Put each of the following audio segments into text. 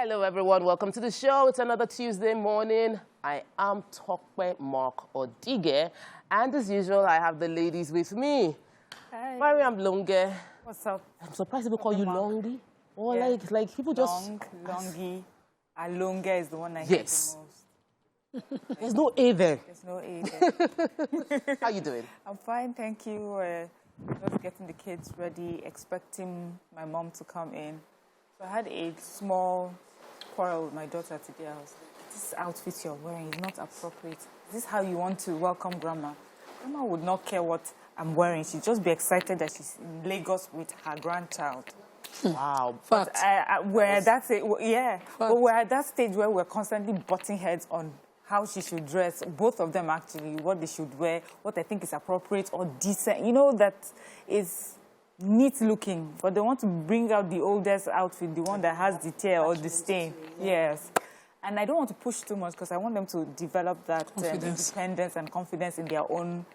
Hello, everyone. Welcome to the show. It's another Tuesday morning. I am Tokwe Mark Odige, and as usual, I have the ladies with me. Hi. Mariam Longe. What's up? I'm surprised people call you Longi. Or Yeah. like people just... Longi. Alonga is the one I hear the most. There's no A there. There's no A there. How you doing? I'm fine, thank you. Just getting the kids ready, expecting my mom to come in. So I had a small quarrel with my daughter today. I was like, this outfit you're wearing is not appropriate. Is this how you want to welcome Grandma? Grandma would not care what I'm wearing. She'd just be excited that she's in Lagos with her grandchild. Wow. But we're at that stage, but we're at that stage where we're constantly butting heads on how she should dress. Both of them actually, what they should wear, what I think is appropriate or decent. You know, that is neat looking, but they want to bring out the oldest outfit, the one that has the tear or the stain. Yes. And I don't want to push too much because I want them to develop that independence and confidence in their own,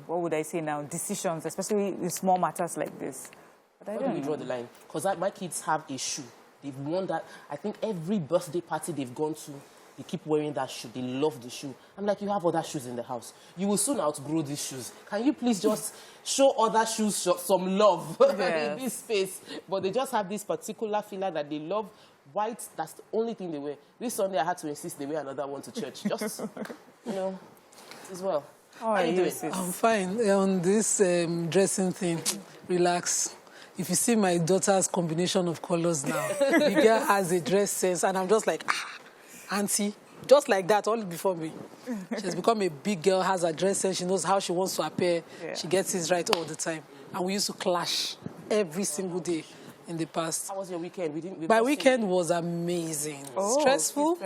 what would I say now, decisions, especially in small matters like this. But Where do we draw the line? Because my kids have a shoe. They've worn that. I think every birthday party they've gone to, they keep wearing that shoe. They love the shoe. I'm like, you have other shoes in the house. You will soon outgrow these shoes. Can you please just show other shoes some love in this space? But they just have this particular feeling that they love white. That's the only thing they wear. This Sunday, I had to insist they wear another one to church. Just, you know, as well. How are you doing? I'm fine. On this dressing thing, relax. If you see my daughter's combination of colors now, the girl has a dress sense, and I'm just like, auntie, just like that, all before me. She's become a big girl, has a dress sense, she knows how she wants to appear, she gets it right all the time. And we used to clash every single day in the past. How was your weekend? My weekend was amazing. Stressful.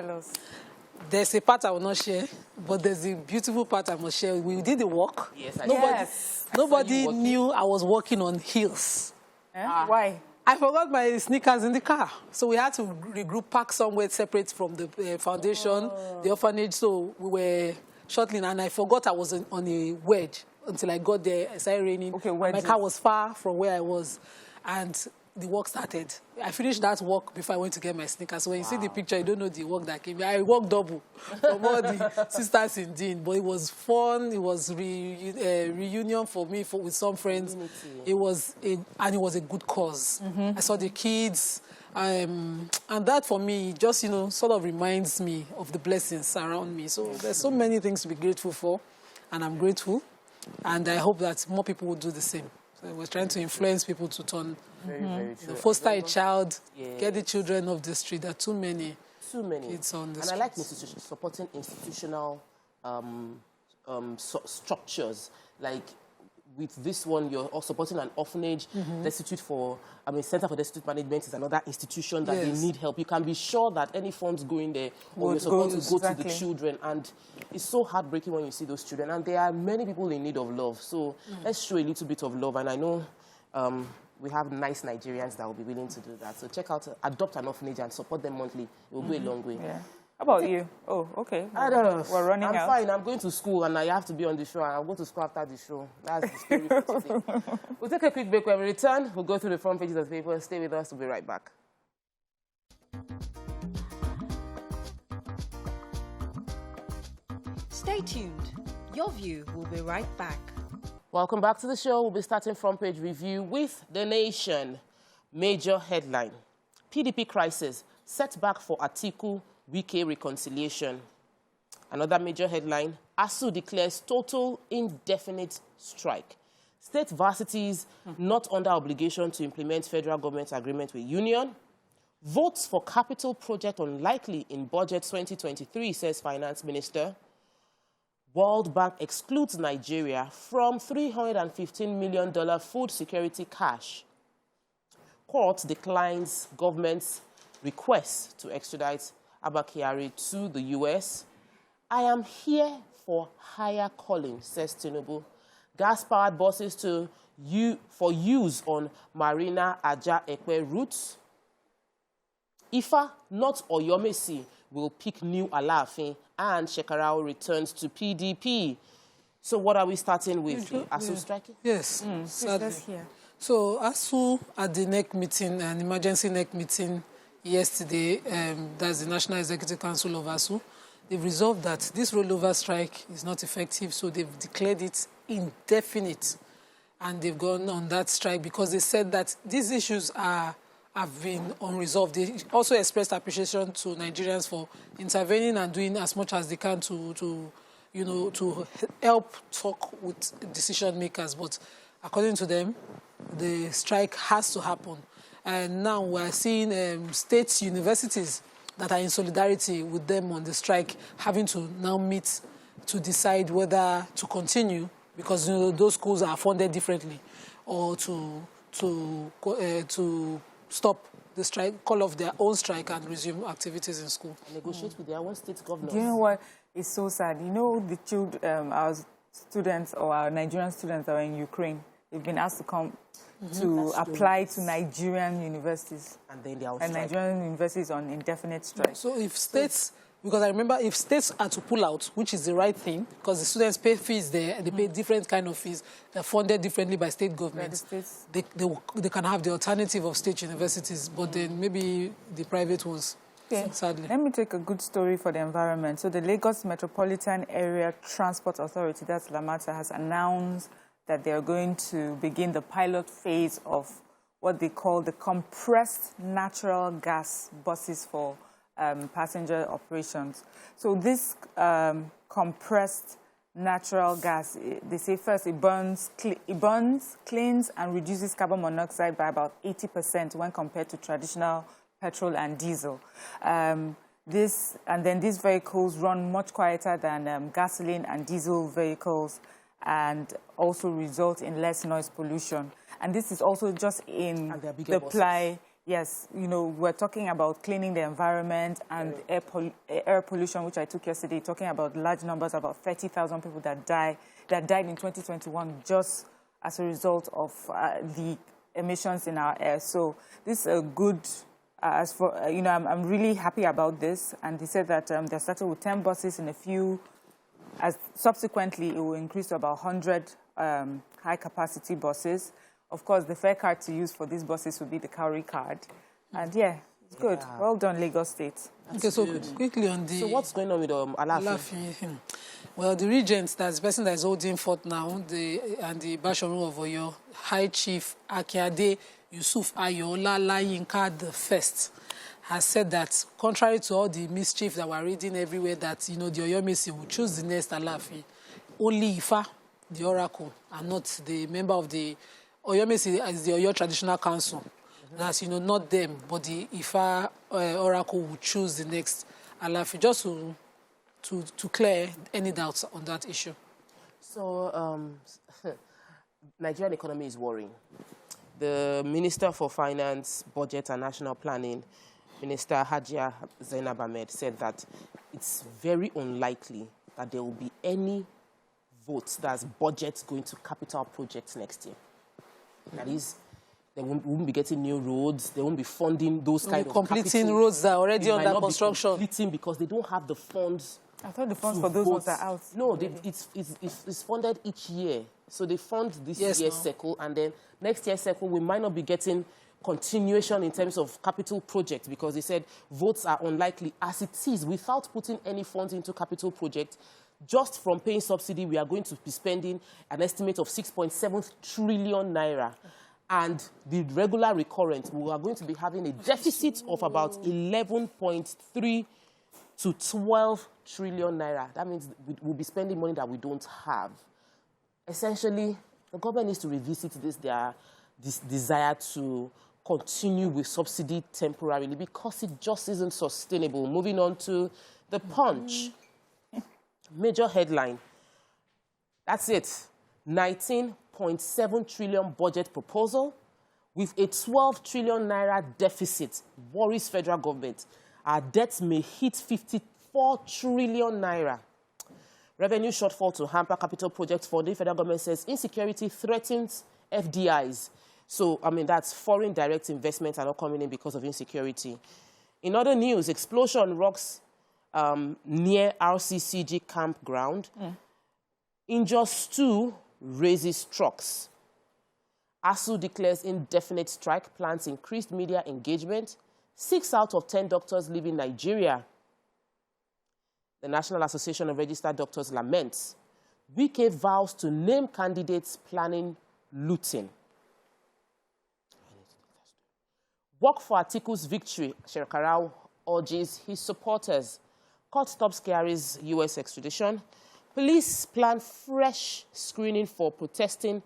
There's a part I will not share, but there's a beautiful part I must share. We did the walk. Yes, Nobody knew I was walking on heels. Why? I forgot my sneakers in the car. So we had to regroup, park somewhere separate from the foundation, the orphanage. So we were shuttling, and I forgot I was on a wedge until I got there. It started raining. My car was far from where I was, and the walk started. I finished that walk before I went to get my sneakers. So when you see the picture, you don't know the walk that came. I walked double from all the sisters in Dean. But it was fun. It was reunion for me with some friends. It was a good cause. I saw the kids. And that for me just, sort of reminds me of the blessings around me. So there's so many things to be grateful for. And I'm grateful. And I hope that more people will do the same. So we're trying to influence people to turn, very true. Foster a child, get the children off the street. There are too many kids on the street. And I like supporting institutional structures. Like with this one, you're all supporting an orphanage, Center for Destitute Management is another institution that they need help. You can be sure that any funds going there you're supposed to go to the children. And it's so heartbreaking when you see those children. And there are many people in need of love. So let's show a little bit of love. And I know we have nice Nigerians that will be willing to do that. So check out, adopt an orphanage and support them monthly. It will go a long way. Yeah. How about you? Oh, okay. I don't know. We're running out. I'm fine. I'm going to school and I have to be on the show. And I'll go to school after the show. That's the story for today. We'll take a quick break. When we return, we'll go through the front pages of the paper. Stay with us. We'll be right back. Stay tuned. Your View will be right back. Welcome back to the show. We'll be starting front page review with The Nation. Major headline. PDP crisis. Setback for Atiku, Wike reconciliation. Another major headline. ASU declares total indefinite strike. State varsities not under obligation to implement federal government agreement with union. Votes for capital project unlikely in budget 2023, says Finance Minister. World Bank excludes Nigeria from $315 million food security cash. Court declines government's request to extradite Ebbaken to the U.S. I am here for higher calling, says Tinubu. Gas-powered buses for use on Marina Aja-Ekpe routes. Ifa, not Oyomesi, will pick new Alaafin, and Shekarau returns to PDP. So what are we starting with? ASU striking? Yes, sadly. So ASU at the NEC meeting, an emergency NEC meeting yesterday, that's the National Executive Council of ASU. They've resolved that this rollover strike is not effective, so they've declared it indefinite. And they've gone on that strike because they said that these issues have been unresolved. They also expressed appreciation to Nigerians for intervening and doing as much as they can to help talk with decision makers. But according to them, the strike has to happen. And now we're seeing state universities that are in solidarity with them on the strike having to now meet to decide whether to continue, because those schools are funded differently, or to stop the strike, call off their own strike and resume activities in school. Negotiate with their own state governors. Do you know what is so sad? You know, the children, our students or our Nigerian students that are in Ukraine, they've been asked to come to apply to Nigerian universities. And then they are on and strike. Nigerian universities on indefinite strike. So if states, because I remember if states are to pull out, which is the right thing, because the students pay fees there, they pay different kind of fees, they're funded differently by state governments. They can have the alternative of state universities, but then maybe the private ones, sadly. Let me take a good story for the environment. So the Lagos Metropolitan Area Transport Authority, that's LAMATA, has announced that they are going to begin the pilot phase of what they call the compressed natural gas buses for passenger operations. So this compressed natural gas, they say first it burns, cleans, and reduces carbon monoxide by about 80% when compared to traditional petrol and diesel. And then these vehicles run much quieter than gasoline and diesel vehicles, and also result in less noise pollution. And this is also just in the ply. Yes, we're talking about cleaning the environment and air pollution, which I took yesterday, talking about large numbers, about 30,000 people that died in 2021 just as a result of the emissions in our air. So this is a good, I'm really happy about this. And they said that they started with 10 buses in a few. As subsequently, it will increase to about 100 high-capacity buses. Of course, the fare card to use for these buses would be the Cowrie card. And yeah, it's good. Well done, Lagos State. Okay, so quickly on the... So what's going on with Alaafin? Well, the regent, that's the person that is holding forth now, and the Basharu of Oyo, High Chief Akiade Yusuf Ayola Layinka the First, has said that, contrary to all the mischief that we're reading everywhere, that, the Oyomesi will choose the next Alaafin, only Ifa, the oracle, and not the member of the Oyomesi is the Oyo Traditional Council. That's, not them, but the Ifa oracle will choose the next Alaafin, just to clear any doubts on that issue. So, Nigerian economy is worrying. The Minister for Finance, Budget and National Planning, Minister Hajia Zainab Ahmed, said that it's very unlikely that there will be any votes that's budget going to capital projects next year. That is, they won't be getting new roads, they won't be funding those kind of completing roads that are already under construction. Completing because they don't have the funds. I thought the funds for those ones are out. No, it's funded each year. So they fund this year's cycle, and then next year's cycle, we might not be getting continuation in terms of capital projects, because they said votes are unlikely as it is without putting any funds into capital projects. Just from paying subsidy, we are going to be spending an estimate of 6.7 trillion naira. And the regular recurrent, we are going to be having a deficit of about 11.3 to 12 trillion naira. That means we'll be spending money that we don't have. Essentially, the government needs to revisit this desire to continue with subsidy temporarily, because it just isn't sustainable. Moving on to the Punch. Major headline. That's it. 19.7 trillion budget proposal with a 12 trillion naira deficit worries federal government. Our debts may hit 54 trillion naira. Revenue shortfall to hamper capital projects for the federal government says insecurity threatens FDIs. So, that's foreign direct investments are not coming in because of insecurity. In other news, explosion rocks near RCCG campground. Injures 2, raises trucks. ASU declares indefinite strike, plans increased media engagement. 6 out of 10 doctors leaving Nigeria. The National Association of Registered Doctors laments. Wike vows to name candidates planning looting. Work for Atiku's victory. Shekarau urges his supporters. Court stops Kyari's U.S. extradition. Police plan fresh screening for protesting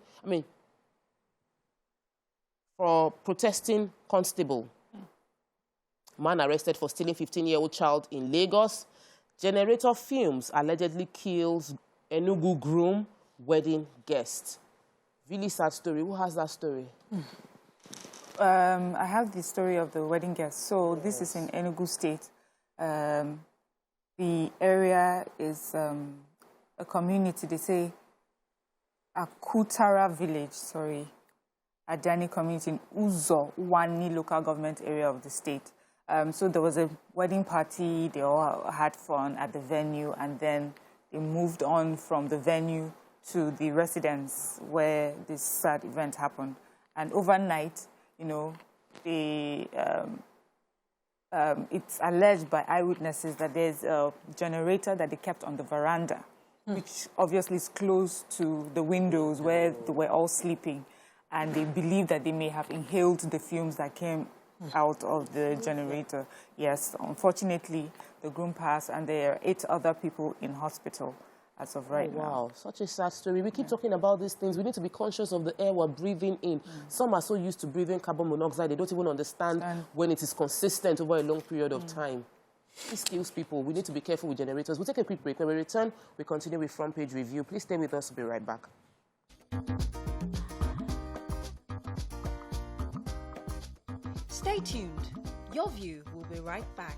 constable. Man arrested for stealing 15-year-old child in Lagos. Generator fumes allegedly kills Enugu groom wedding guest. Really sad story. Who has that story? I have the story of the wedding guest. So this is in Enugu State. The area is a community, they say, Akutara village, Adani community in Uzo, Wani local government area of the state. So there was a wedding party, they all had fun at the venue, and then they moved on from the venue to the residence where this sad event happened. And overnight, it's alleged by eyewitnesses that there's a generator that they kept on the veranda, which obviously is close to the windows where they were all sleeping. And they believe that they may have inhaled the fumes that came out of the generator. Yes, unfortunately, the groom passed, and there are 8 other people in hospital as of right now. Wow, such a sad story. We keep talking about these things. We need to be conscious of the air we're breathing in. Some are so used to breathing carbon monoxide, they don't even understand when it is consistent over a long period of time. This kills people. We need to be careful with generators. We'll take a quick break. When we return, we continue with Front Page Review. Please stay with us. We'll be right back. Stay tuned. Your View will be right back.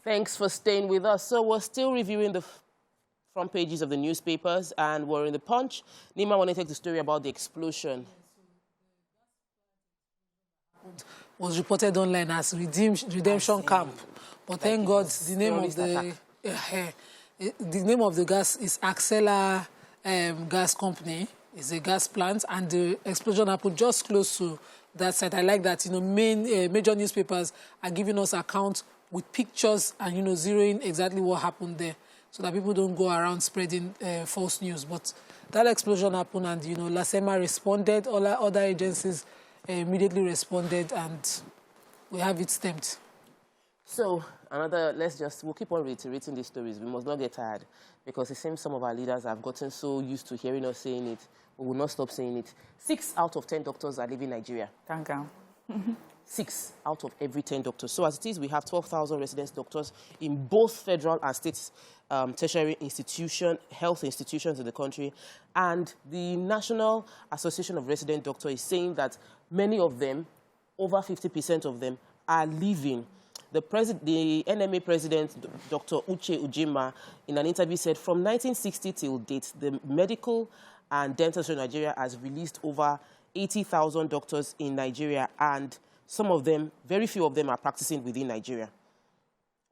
Thanks for staying with us. So we're still reviewing the front pages of the newspapers, and we're in the Punch. Nima, want to take the story about the explosion? Was reported online as redemption camp, but thank God the name of the gas is Axela Gas Company. It's a gas plant, and the explosion happened just close to that site. I like that major newspapers are giving us accounts with pictures and, zeroing exactly what happened there so that people don't go around spreading false news. But that explosion happened, and, LASEMA responded, all our other agencies immediately responded, and we have it stamped. So, we'll keep on reiterating these stories. We must not get tired, because it seems some of our leaders have gotten so used to hearing us saying it, we will not stop saying it. 6 out of 10 doctors are leaving Nigeria. Thank God. 6 out of every 10 doctors. So as it is, we have 12,000 resident doctors in both federal and state tertiary health institutions in the country. And the National Association of Resident Doctors is saying that many of them, over 50% of them, are leaving. The NMA president, Dr. Uche Ujima, in an interview said, from 1960 till date, the medical and dental in Nigeria has released over 80,000 doctors in Nigeria, and some of them, very few of them, are practicing within Nigeria.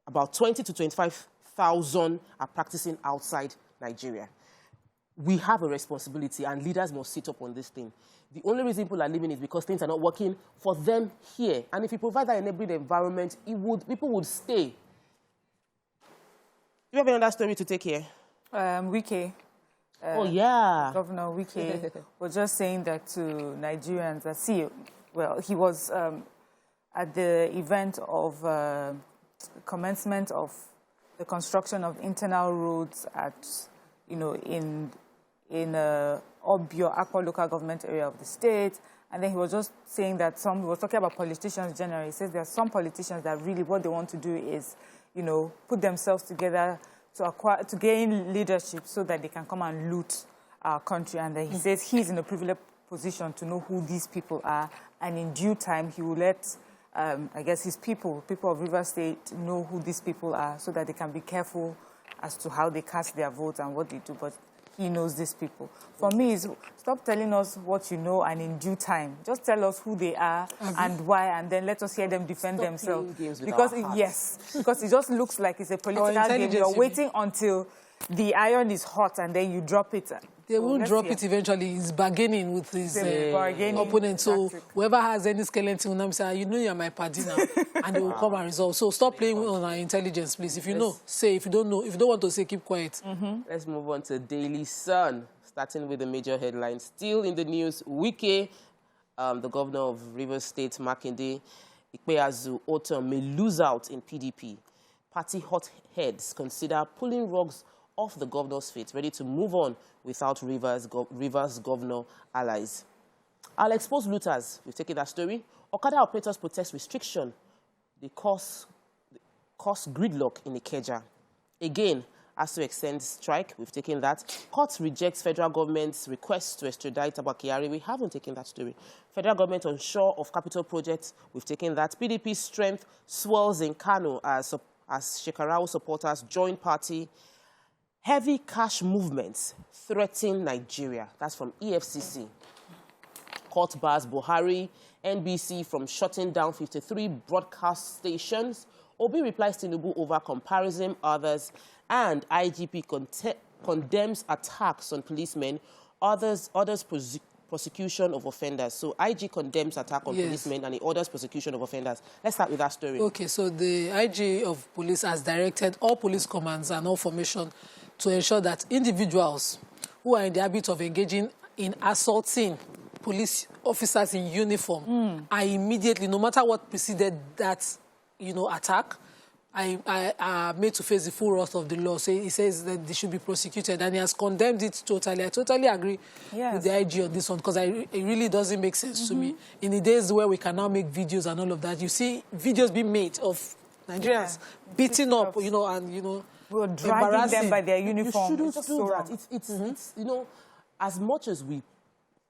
About 20 to 25,000 are practicing outside Nigeria. We have a responsibility, and leaders must sit up on this thing. The only reason people are leaving is because things are not working for them here. And if you provide that enabling environment, people would stay. Do you have another story to take here? Wike. Oh, yeah. Governor Wike was just saying that to Nigerians that, he was at the event of commencement of the construction of internal roads at, in Obio, Akwa local government area of the state. And then he was just saying that he was talking about politicians generally. He says there are some politicians that really what they want to do is, put themselves together to gain leadership so that they can come and loot our country. And then he says he's in a privileged position to know who these people are, and in due time he will let I guess his people of Rivers State, know who these people are so that they can be careful as to how they cast their votes and what they do. But he knows these people. For me, is stop telling us what you know and in due time. Just tell us who they are and why, and then let us hear them defend themselves. Because because it just looks like it's a political game. You're waiting until the iron is hot and then you drop it. They won't drop it eventually. He's bargaining with his opponent. So whoever has any skeleton will say, you know you're my party now, and they will come and resolve. So stop playing on our intelligence, please. If you know, say. If you don't know, if you don't want to say, keep quiet. Let's move on to Daily Sun, starting with the major headlines. Still in the news, Wike, the governor of Rivers State, Makinde, Ikpeazu, Osom may lose out in PDP. Party hotheads consider pulling rugs off the governor's feet, ready to move on without Rivers governor allies. I'll expose looters. We've taken that story. Okada operators protest restriction. They cause gridlock in Ikeja. Again, has to extend strike. We've taken that. Court rejects federal government's request to extradite Abba. We haven't taken that story. Federal government unsure of capital projects. We've taken that. PDP strength swells in Kano as Shekarau supporters join party. Heavy cash movements threaten Nigeria. That's from EFCC. Court bars Buhari, NBC from shutting down 53 broadcast stations. Obi replies Tinubu over comparison others. And IGP condemns attacks on policemen, others prosecution of offenders. So IG condemns attack on policemen and he orders prosecution of offenders. Let's start with that story. Okay, so the IG of police has directed all police commands and all formation to ensure that individuals who are in the habit of engaging in assaulting police officers in uniform are immediately, no matter what preceded that, attack, are made to face the full wrath of the law. So he says that they should be prosecuted, and he has condemned it totally. I totally agree with the IG on this one, because it really doesn't make sense to me. In the days where we can now make videos and all of that, you see videos being made of Nigerians beating up, we're dragging them by their uniform. You shouldn't do that. It's as much as we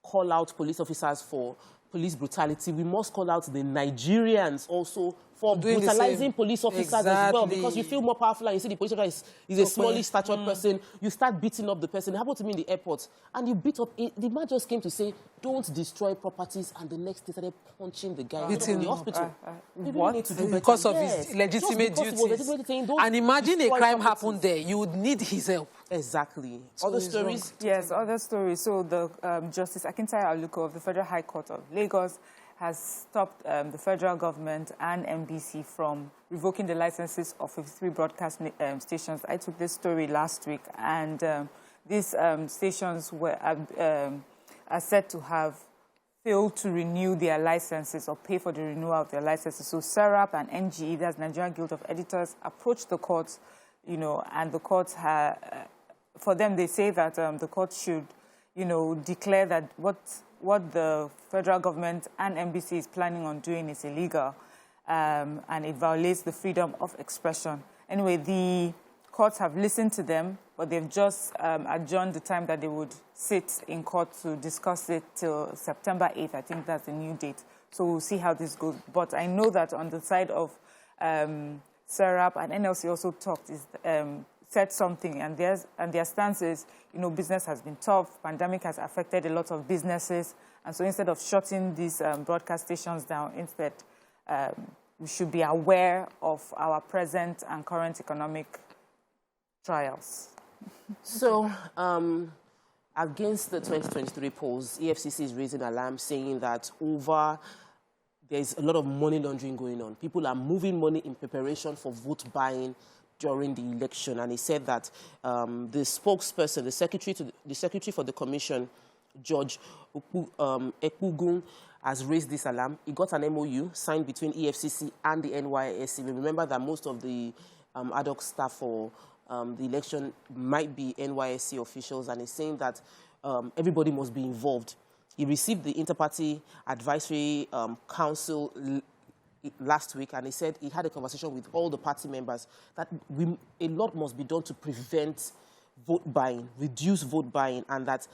call out police officers for police brutality, we must call out the Nigerians also for brutalizing police officers as well, because you feel more powerful and you see the police officer is a smally statured person, you start beating up the person. It happened to me in the airport, and you beat up, the man just came to say, don't destroy properties, and the next day started punching the guy in the hospital. What? Need to do because of his legitimate duties. And imagine a crime happened there, you would need his help. Exactly. Other stories? Yes, other stories. So the Justice Akintayo Aluko of the Federal High Court of Lagos has stopped the federal government and NBC from revoking the licenses of 53 broadcast stations. I took this story last week, and these stations are said to have failed to renew their licenses or pay for the renewal of their licenses. So SERAP and NGE, that's Nigerian Guild of Editors, approached the courts, and the courts for them, they say that the court should, declare that what the federal government and NBC is planning on doing is illegal, and it violates the freedom of expression. Anyway, the courts have listened to them, but they've just adjourned the time that they would sit in court to discuss it till September 8th. I think that's the new date. So we'll see how this goes. But I know that on the side of SERAP and NLC also said something, and their stance is, business has been tough, pandemic has affected a lot of businesses, and so instead of shutting these broadcast stations down, instead we should be aware of our present and current economic trials. So, against the 2023 polls, EFCC is raising alarm, saying that there's a lot of money laundering going on. People are moving money in preparation for vote buying during the election, and he said that the spokesperson, the secretary for the commission, George Ekpugun, has raised this alarm. He got an MOU signed between EFCC and the NYSC. We remember that most of the ad hoc staff for the election might be NYSC officials, and he's saying that everybody must be involved. He received the Interparty Advisory Council last week, and he said he had a conversation with all the party members that a lot must be done to prevent vote buying, reduce vote buying, and that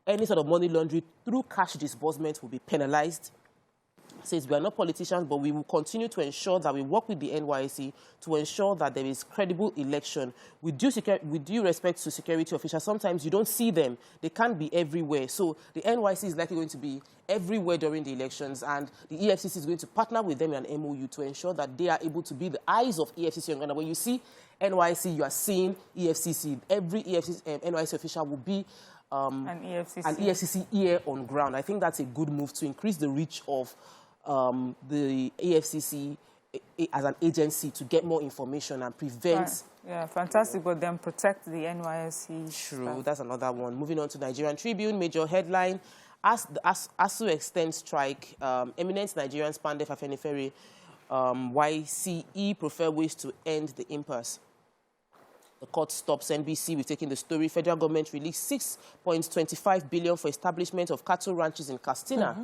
any sort of money laundering through cash disbursement will be penalized. says, we are not politicians, but we will continue to ensure that we work with the NYSC to ensure that there is credible election. With due respect to security officials, sometimes you don't see them. They can't be everywhere. So the NYSC is likely going to be everywhere during the elections, and the EFCC is going to partner with them in an MOU to ensure that they are able to be the eyes of EFCC on Ghana. When you see NYSC, you are seeing EFCC. Every NYSC official will be an EFCC ear on ground. I think that's a good move to increase the reach of the EFCC as an agency to get more information and prevent... Yeah, fantastic, but then protect the NYSC. True, stuff. That's another one. Moving on to Nigerian Tribune, major headline. As the ASU extends strike, eminent Nigerians Pandef Afenifere YCE prefer ways to end the impasse. The court stops NBC. We've taken the story. Federal government released 6.25 billion for establishment of cattle ranches in Katsina.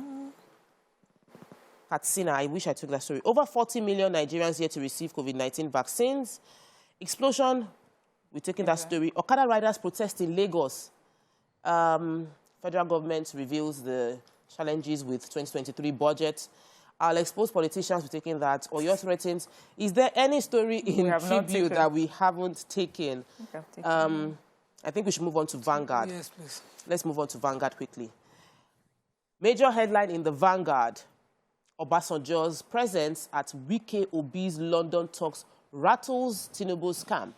Katsina, I wish I took that story. Over 40 million Nigerians yet to receive COVID-19 vaccines. Explosion, we've taken that story. Okada riders protest in Lagos. Federal government reveals the challenges with 2023 budget. I'll expose politicians. We've taken that. Or your threatens. Is there any story in Tribune that we haven't taken? I think we should move on to Vanguard. Yes, please. Let's move on to Vanguard quickly. Major headline in the Vanguard. Obasanjo's presence at Wike Obi's London talks rattles Tinubu's camp.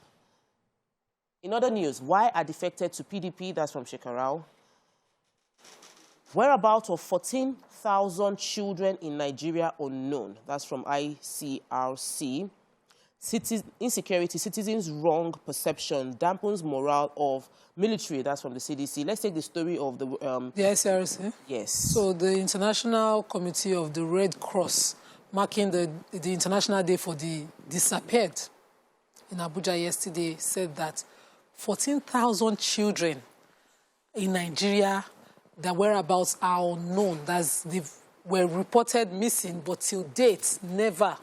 In other news, why are defected to PDP? That's from Shekarau. Whereabouts of 14,000 children in Nigeria unknown. That's from ICRC. Insecurity, citizens' wrong perception dampens morale of military. That's from the CDC. Let's take the story of the ICRC? Yes. So the International Committee of the Red Cross, marking the International Day for the Disappeared in Abuja yesterday, said that 14,000 children in Nigeria, their whereabouts are unknown. They were reported missing, but till date, never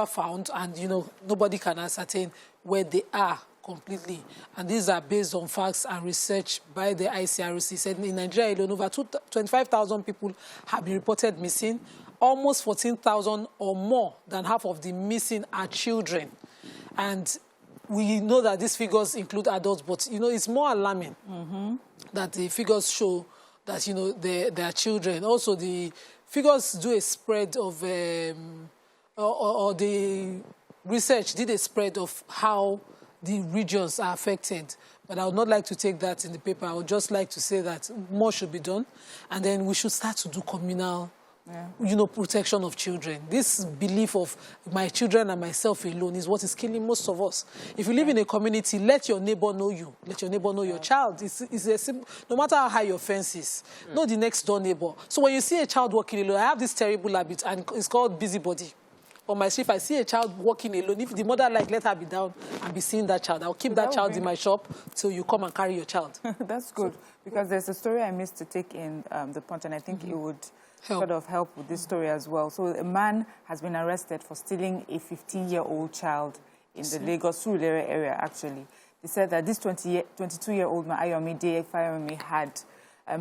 found, and nobody can ascertain where they are completely. And these are based on facts and research by the ICRC. Said in Nigeria alone, over 25,000 people have been reported missing. Almost 14,000 or more than half of the missing are children. And we know that these figures include adults, but it's more alarming that the figures show that they are children. Also, the figures do a spread of or the research did a spread of how the regions are affected. But I would not like to take that in the paper. I would just like to say that more should be done. And then we should start to do communal, protection of children. This belief of my children and myself alone is what is killing most of us. If you live in a community, let your neighbor know you. Let your neighbor know your child. It's a simple, no matter how high your fence is, know the next door neighbor. So when you see a child walking alone, I have this terrible habit, and it's called busybody. On my street, if I see a child walking alone, if the mother let her be down and be seeing that child, I'll keep that child in my shop till you come and carry your child. That's good, because there's a story I missed to take in the Punch, and I think it would sort of help with this story as well. So a man has been arrested for stealing a 15-year-old child in the Lagos Surulere area, actually. They said that this 22-year-old man, Ayomide Fayemi, had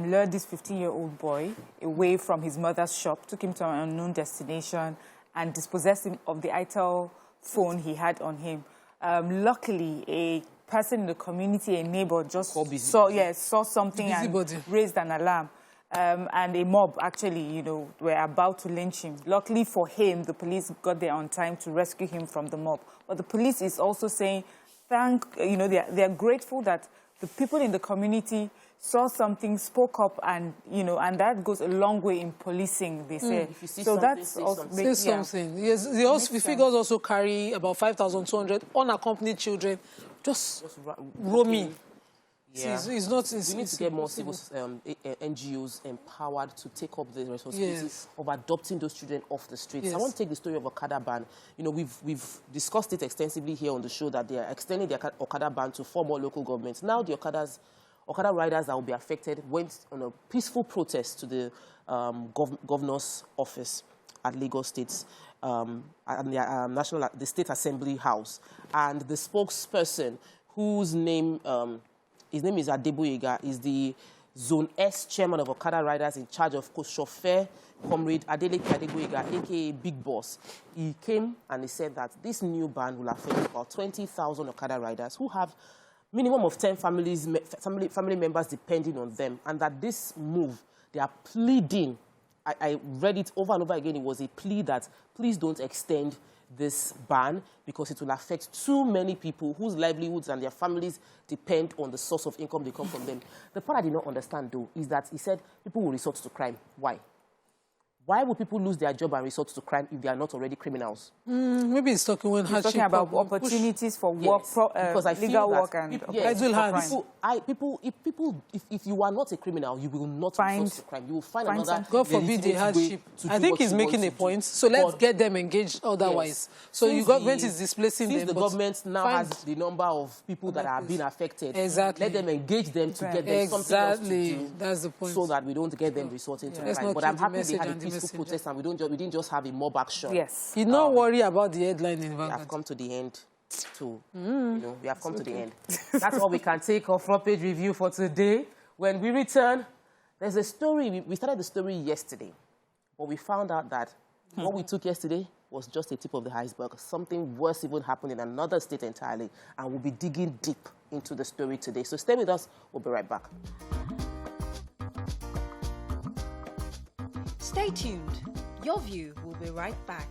lured this 15-year-old boy away from his mother's shop, took him to an unknown destination, and dispossessed him of the ITEL phone he had on him. Luckily, a person in the community, a neighbor, just saw something and raised an alarm. And a mob, actually, were about to lynch him. Luckily for him, the police got there on time to rescue him from the mob. But the police is also saying, they're grateful that the people in the community saw something, spoke up, and and that goes a long way in policing, they say. So that's also something. Yes, the figures also carry about 5,200 unaccompanied children just roaming. Yeah. We need to get more civil NGOs empowered to take up the responsibility of adopting those children off the streets. Yes. I want to take the story of Okada ban. We've discussed it extensively here on the show that they are extending the Okada ban to 4 more local governments. Now the Okada riders that will be affected went on a peaceful protest to the governor's office at Lagos State, at the State Assembly House. And the spokesperson, whose name, his name is Adeboyega, is the Zone S chairman of Okada Riders in charge of chauffeur, Comrade Adeleke Adegboyega, a.k.a. Big Boss. He came and he said that this new ban will affect about 20,000 Okada riders who have minimum of 10 family members depending on them, and that this move, they are pleading. I read it over and over again. It was a plea that please don't extend this ban because it will affect too many people whose livelihoods and their families depend on the source of income they come from them. The part I did not understand, though, is that he said people will resort to crime. Why? Why would people lose their job and resort to crime if they are not already criminals? Maybe he's talking when he's talking about opportunities for work, because I feel legal that work and if you are not a criminal, you will not resort to crime. You will find another. God forbid the hardship. I think he's making a point. So let's get them engaged otherwise. Yes. So your government is displacing them. Since the government now has the number of people that are being affected, let them engage them to get them something else to do. That's the point. So that we don't get them resorting to crime. But I'm happy they had a peaceful protest and we didn't just have a mob action. Yes. You don't worry about the headline in Vanguard. We have come to the end too. We have come to the end. That's all we can take of front page review for today. When we return, there's a story. We started the story yesterday, but we found out that what we took yesterday was just a tip of the iceberg. Something worse even happened in another state entirely, and we'll be digging deep into the story today. So stay with us. We'll be right back. Stay tuned. Your View will be right back.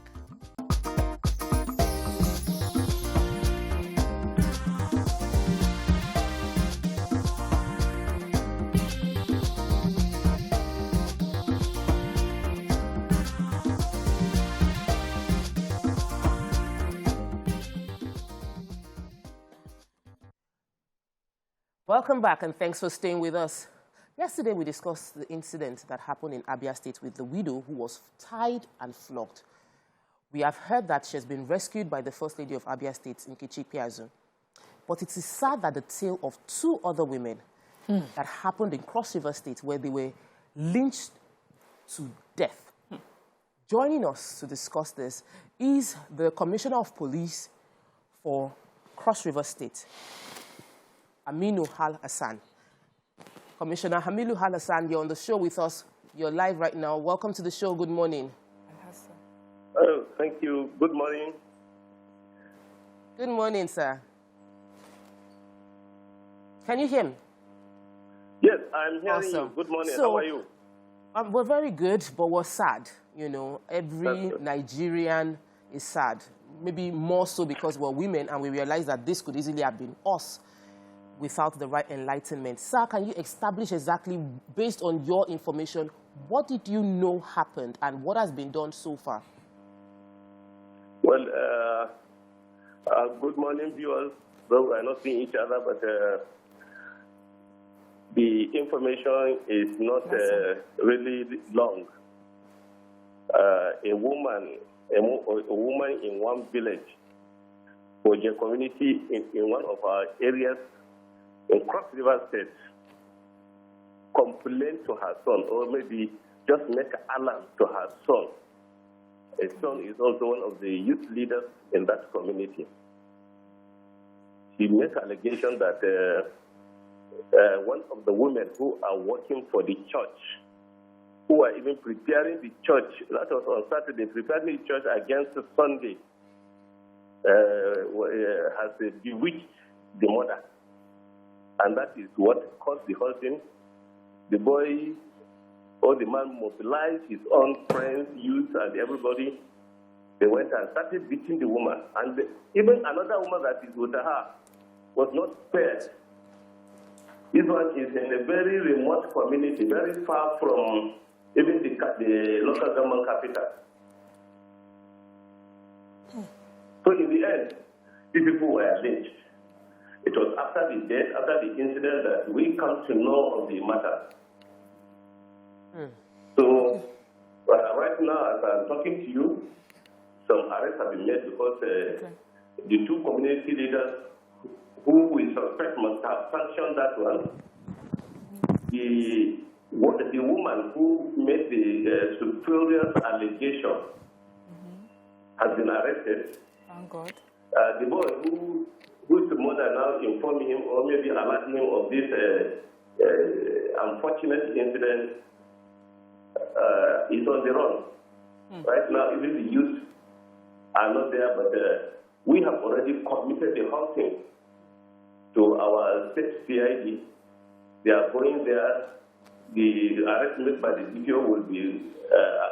Welcome back, and thanks for staying with us. Yesterday, we discussed the incident that happened in Abia State with the widow who was tied and flogged. We have heard that she has been rescued by the First Lady of Abia State, Nkechi Piazu. But it is sad that the tale of two other women that happened in Cross River State, where they were lynched to death. Joining us to discuss this is the Commissioner of Police for Cross River State, Aminu Al-Hassan. Commissioner Hamilu Al-Hassan, you're on the show with us. You're live right now. Welcome to the show. Good morning. Oh, thank you. Good morning. Good morning, sir. Can you hear me? Yes, I'm hearing Awesome. you. Good morning. So, how are you? We're very good, but we're sad. You know, every Nigerian is sad. Maybe more so because we're women and we realize that this could easily have been us without the right enlightenment. Sir, can you establish exactly, based on your information, what did you know happened and what has been done so far? Well, good morning, viewers. Though we're not seeing each other, but the information is not really long. A woman in one village, Boje community in one of our areas in Cross River State, complained to her son, or maybe just make alarm to her son. His son is also one of the youth leaders in that community. She makes allegation that one of the women who are working for the church, who are even preparing the church, that was on Saturday, preparing the church against Sunday, has bewitched the mother. And that is what caused the whole thing. The boy or the man mobilized his own friends, youth, and everybody. They went and started beating the woman. And even another woman that is with her was not spared. This one is in a very remote community, very far from even the local government capital. So in the end, these people were lynched. It was after the death, after the incident, that we come to know of the matter. So right now, as I'm talking to you, some arrests have been made because the two community leaders who we suspect must have sanctioned that one. The woman who made the superior allegation has been arrested. Thank God. The boy whose mother now informed him or maybe alerted him of this unfortunate incident is on the run. Right now, even the youth are not there, but we have already committed the whole thing to our state CID. They are going there. The arrest made by the DPO will be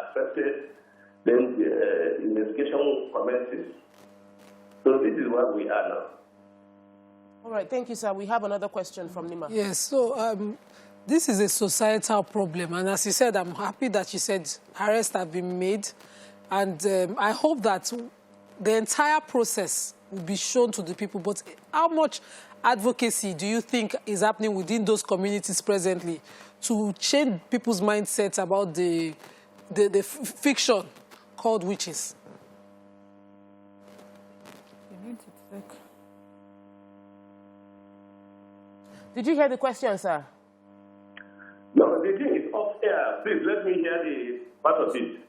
accepted. Then the investigation commences. So this is where we are now. All right, thank you, sir. We have another question from Nima. Yes, so this is a societal problem. And as you said, I'm happy that you said arrests have been made. And I hope that the entire process will be shown to the people. But how much advocacy do you think is happening within those communities presently to change people's mindsets about the fiction called witches? Did you hear the question, sir? No, the thing is off air. Please let me hear the part of it.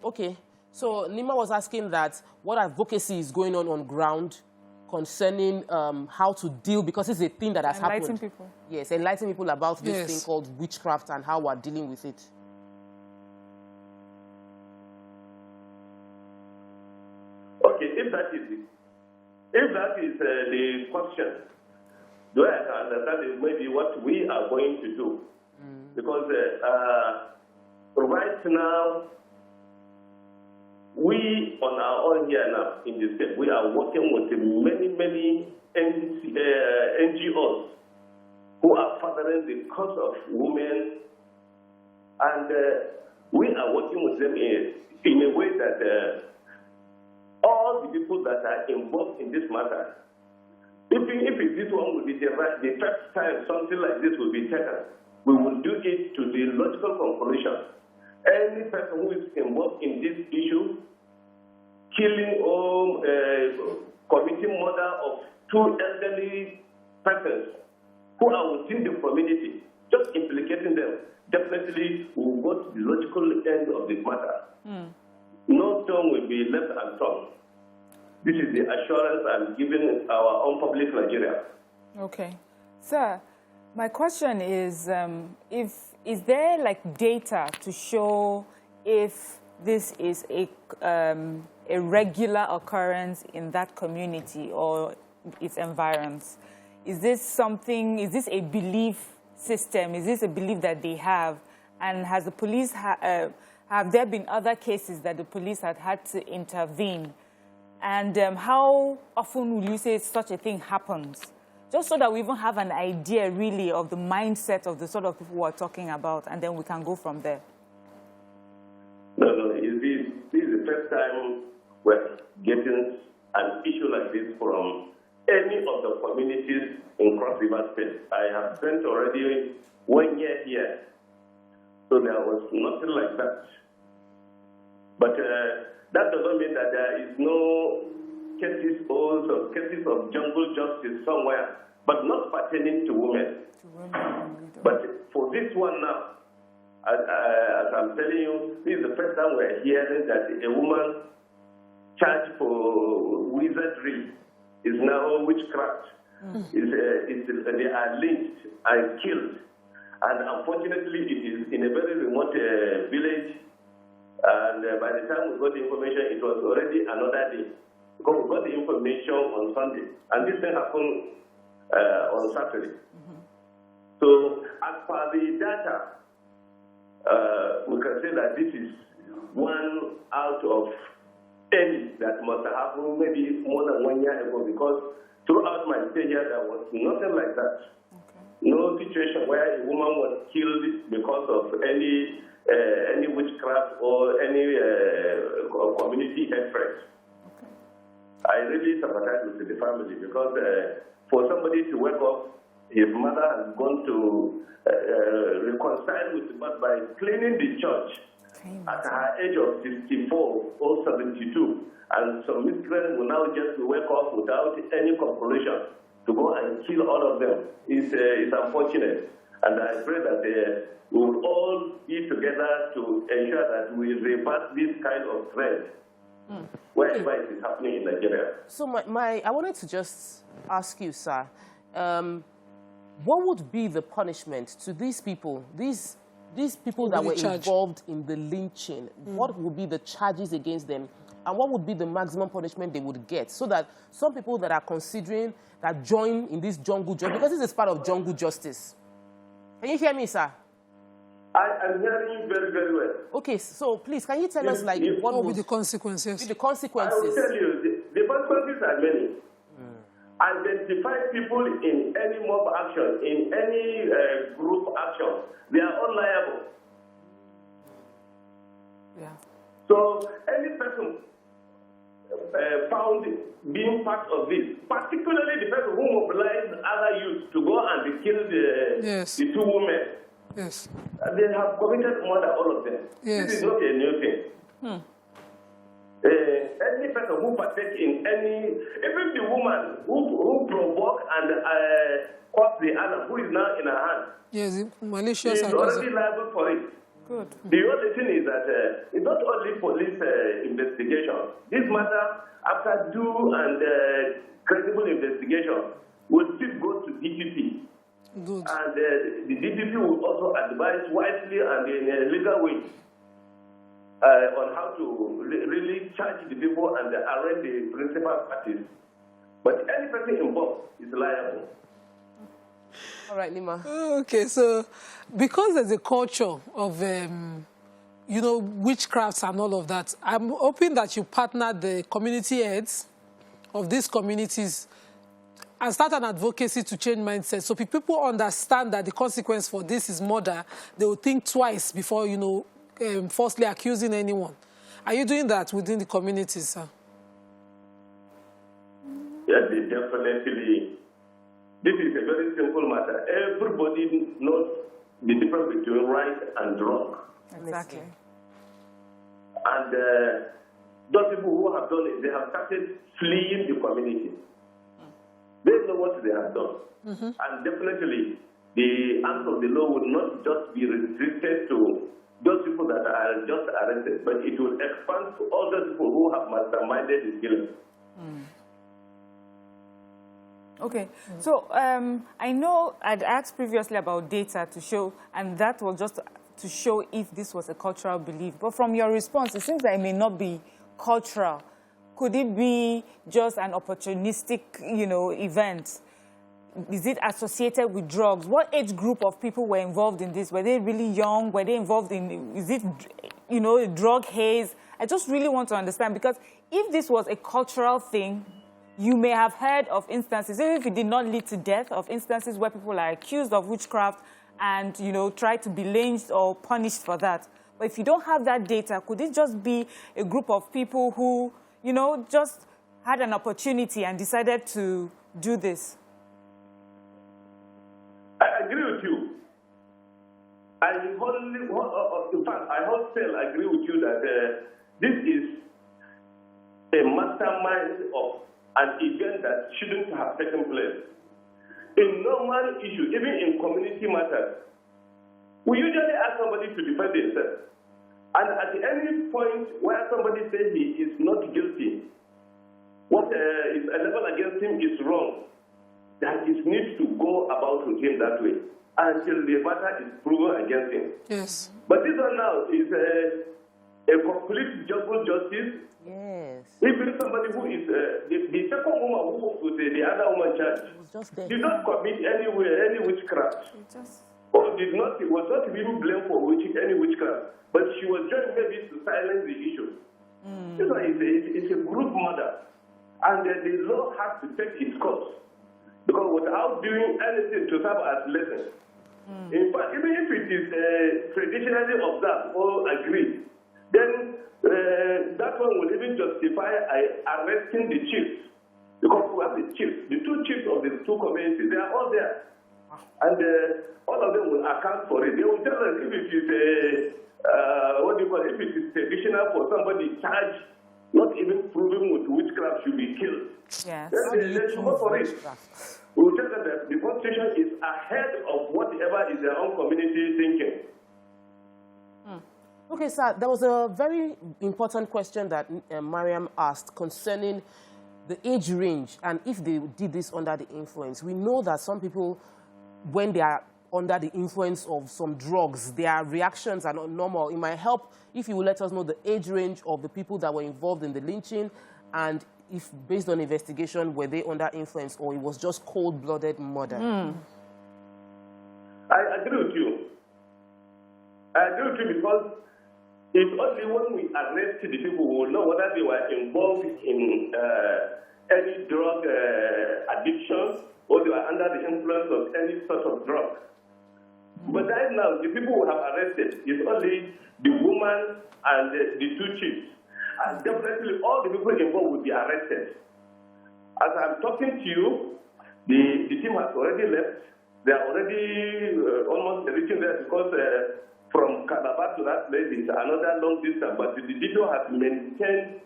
Okay. So Nima was asking that what advocacy is going on ground concerning how to deal, because it's a thing that has happened. Enlighten people. Yes, enlighten people about this thing called witchcraft and how we're dealing with it. Okay, if that is the question, do I understand is maybe what we are going to do? Because right now, we on our own here now in the state, we are working with many NGOs who are furthering the cause of women, and we are working with them in a way that all the people that are involved in this matter, even if this one will be the first time something like this will be taken, we will do it to the logical conclusion. Any person who is involved in this issue, killing or committing murder of two elderly persons who are within the community, just implicating them, definitely will go to the logical end of the matter. No stone will be left unturned. This is the assurance I'm giving our own public Nigeria. Okay. Sir, my question is, is there like data to show if this is a regular occurrence in that community or its environs? Is this something, is this a belief system? Is this a belief that they have? And has the police, have there been other cases that the police had to intervene? And how often will you say such a thing happens? Just so that we even have an idea, really, of the mindset of the sort of people we're talking about, and then we can go from there. No, this is the first time we're getting an issue like this from any of the communities in Cross River State. I have spent already 1 year here, so there was nothing like that. But that doesn't mean that there is no cases or cases of jungle justice somewhere, but not pertaining to women. But for this one now, as I'm telling you, this is the first time we're hearing that a woman charged for wizardry is now witchcraft. They are lynched and killed. And unfortunately, it is in a very remote village. And by the time we got the information, it was already another day. Because we got the information on Sunday. And this thing happened on Saturday. So as per the data, we can say that this is one out of 10 that must have happened maybe more than 1 year ago, because throughout my stay here, there was nothing like that. No situation where a woman was killed because of any witchcraft or any community hatred. I really sympathize with the family, because for somebody to wake up, his mother has gone to reconcile with God by cleaning the church at her age of 64 or 72, and some miscreants will now just wake up without any conclusion to go and kill all of them. It's unfortunate, and I pray that we will all be together to ensure that we reverse this kind of trend wherever it is happening in Nigeria. So I wanted to just ask you, sir, what would be the punishment to these people, these people that were involved in the lynching? What would be the charges against them? And what would be the maximum punishment they would get? So that some people that are considering that join in this jungle justice, because this is part of jungle justice. Can you hear me, sir? I'm hearing you very, very well. Okay, so please, can you tell us, like, what will be the consequences? The consequences. I will tell you, the consequences are many. Identify people in any mob action, in any group action. They are all liable. Yeah. So any person found being part of this, particularly the person who mobilized other youth to go and kill the two women, they have committed murder, all of them. This is not a new thing. Any person who partake in any, even the woman who provoke and cause the alarm, who is now in her hand, yes, malicious, is already liable for it. Good. The only thing is that it's not only police investigation. This matter, after due and credible investigation, will still go to DPP. Good. And the DPP will also advise wisely and in a legal way on how to really charge the people and arraign the principal parties. But any person involved is liable. All right, Nima. Okay, so because there's a culture of, you know, witchcrafts and all of that, I'm hoping that you partner the community heads of these communities and start an advocacy to change mindset. So people understand that the consequence for this is murder. They will think twice before, you know, falsely accusing anyone. Are you doing that within the communities, sir? Yes, definitely. This is a very simple matter. Everybody knows the difference between right and wrong. Exactly. And those people who have done it, they have started fleeing the community. They know what they have done. And definitely, the act of the law would not just be restricted to those people that are just arrested, but it will expand to all those people who have masterminded the killing. Okay, so I know I'd asked previously about data to show, and that was just to show if this was a cultural belief. But from your response, it seems that it may not be cultural. Could it be just an opportunistic, you know, event? Is it associated with drugs? What age group of people were involved in this? Were they really young? Were they involved in, is it, you know, a drug haze? I just really want to understand, because if this was a cultural thing, you may have heard of instances, even if it did not lead to death, of instances where people are accused of witchcraft and, you know, try to be lynched or punished for that. But if you don't have that data, could it just be a group of people who, you know, just had an opportunity and decided to do this? I agree with you. In fact, I wholesale agree with you that this is a mastermind of an event that shouldn't have taken place. In normal issues, even in community matters, we usually ask somebody to defend himself. And at any point where somebody says he is not guilty, what is leveled against him is wrong, that it needs to go about with him that way until the matter is proven against him. Yes. But this one now is a complete jungle justice. Yes. Even somebody who is the second woman who was with the other woman charged did not commit any witchcraft. Or was not even blamed for any witchcraft. But she was just maybe to silence the issue. This one is a group murder. And the law has to take its course. Because without doing anything to serve as lesson. In fact, even if it is traditionally observed or agreed, then that one will even justify arresting the chiefs. Because we have the chiefs, the two chiefs of the two communities, they are all there. And all of them will account for it. They will tell us if it is if it is traditional for somebody charged, not even proven with witchcraft, should be killed. Yes. Then they should go for it. We will tell them that the constitution is ahead of whatever is their own community thinking. Okay, sir, there was a very important question that Mariam asked concerning the age range and if they did this under the influence. We know that some people when they are under the influence of some drugs, their reactions are not normal. It might help if you will let us know the age range of the people that were involved in the lynching, and if, based on investigation, were they under influence or it was just cold-blooded murder? I agree with you. I agree with you because it's only when we arrest the people who will know whether they were involved in any drug addiction or they were under the influence of any sort of drug. But right now, the people who have arrested is only the woman and the two chiefs. And definitely all the people involved will be arrested. As I'm talking to you, the team has already left. They are already almost reaching there because from Calabar to that place is another long distance. But the DDO has maintained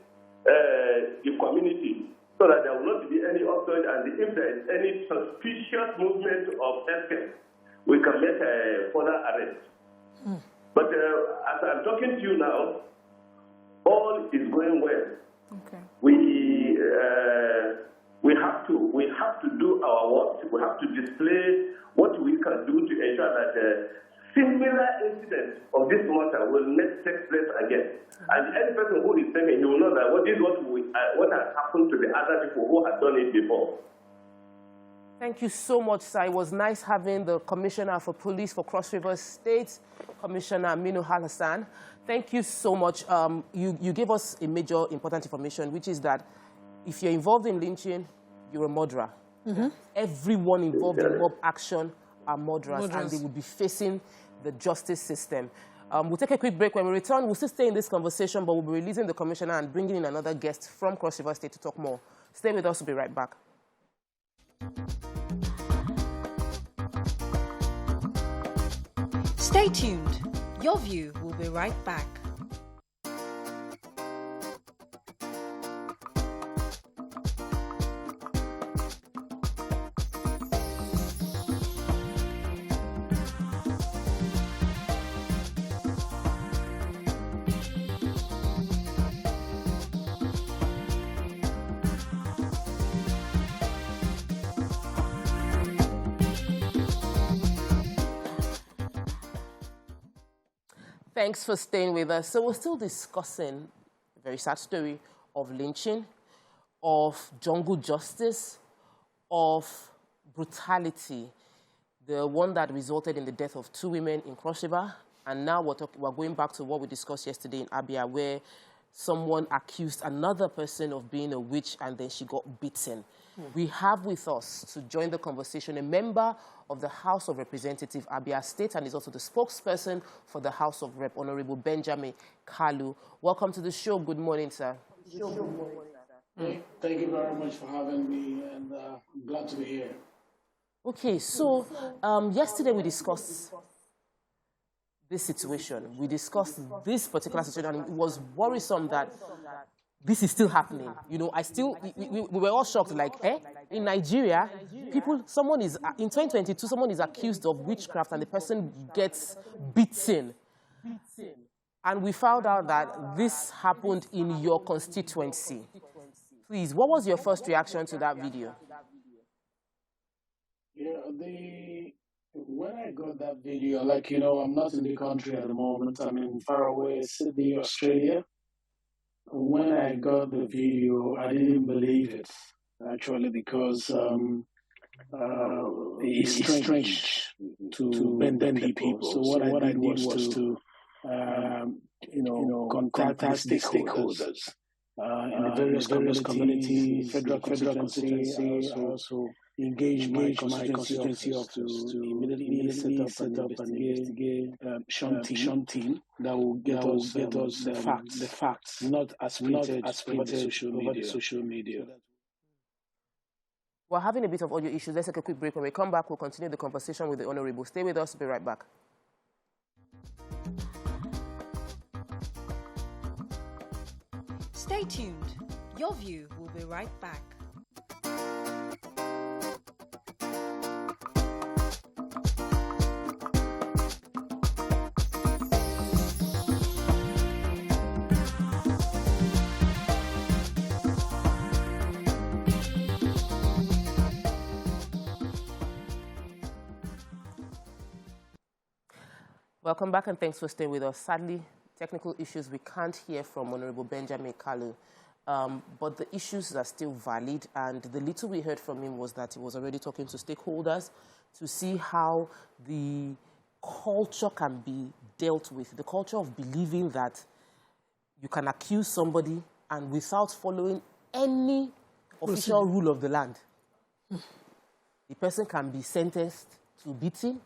the community so that there will not be any outrage, and if there is any suspicious movement of escape, we can make a further arrest. But as I'm talking to you now, all is going well. Okay. We have to do our work. We have to display what we can do to ensure that similar incidents of this matter will not take place again. And any person who is saying, he will know that what has happened to the other people who had done it before. Thank you so much, sir. It was nice having the Commissioner for Police for Cross River State, Commissioner Aminu Hassan. Thank you so much. You gave us a major important information, which is that if you're involved in lynching, you're a murderer. Everyone involved in mob action are murderers, and they will be facing the justice system. We'll take a quick break. When we return, we'll still stay in this conversation, but we'll be releasing the Commissioner and bringing in another guest from Cross River State to talk more. Stay with us. We'll be right back. Stay tuned. Your View will be right back. Thanks for staying with us. So we're still discussing a very sad story of lynching, of jungle justice, of brutality, the one that resulted in the death of 2 women in Cross River. And now we're going back to what we discussed yesterday in Abia, where someone accused another person of being a witch and then she got beaten. We have with us to join the conversation a member of the House of Representatives, Abia State, and is also the spokesperson for the House of Rep, Honorable Benjamin Kalu. Welcome to the show. Good morning, sir. Thank you very much for having me, and I'm glad to be here. Okay, so yesterday we discussed this situation. We discussed this particular situation, and it was worrisome that this is still happening. You know, we were all shocked, like, in Nigeria, in 2022, someone is accused of witchcraft and the person gets beaten. And we found out that this happened in your constituency. Please, what was your first reaction to that video? Yeah, when I got that video, like, you know, I'm not in the country at the moment. I'm in faraway Sydney, Australia. When I got the video, I didn't believe it, actually, because it's strange to bend people. So what I did was to contact the stakeholders in the various communities, federal constituency, also engage my constituency office to immediately set up an investigation team that will get us the facts, not as printed over the social media. We're having a bit of audio issues. Let's take a quick break. When we come back, we'll continue the conversation with the Honorable. Stay with us. We'll be right back. Stay tuned. Your View will be right back. Welcome back and thanks for staying with us. Sadly, technical issues, we can't hear from Honorable Benjamin Kalu, but the issues are still valid, and the little we heard from him was that he was already talking to stakeholders to see how the culture can be dealt with, the culture of believing that you can accuse somebody and without following any official rule of the land, the person can be sentenced to beating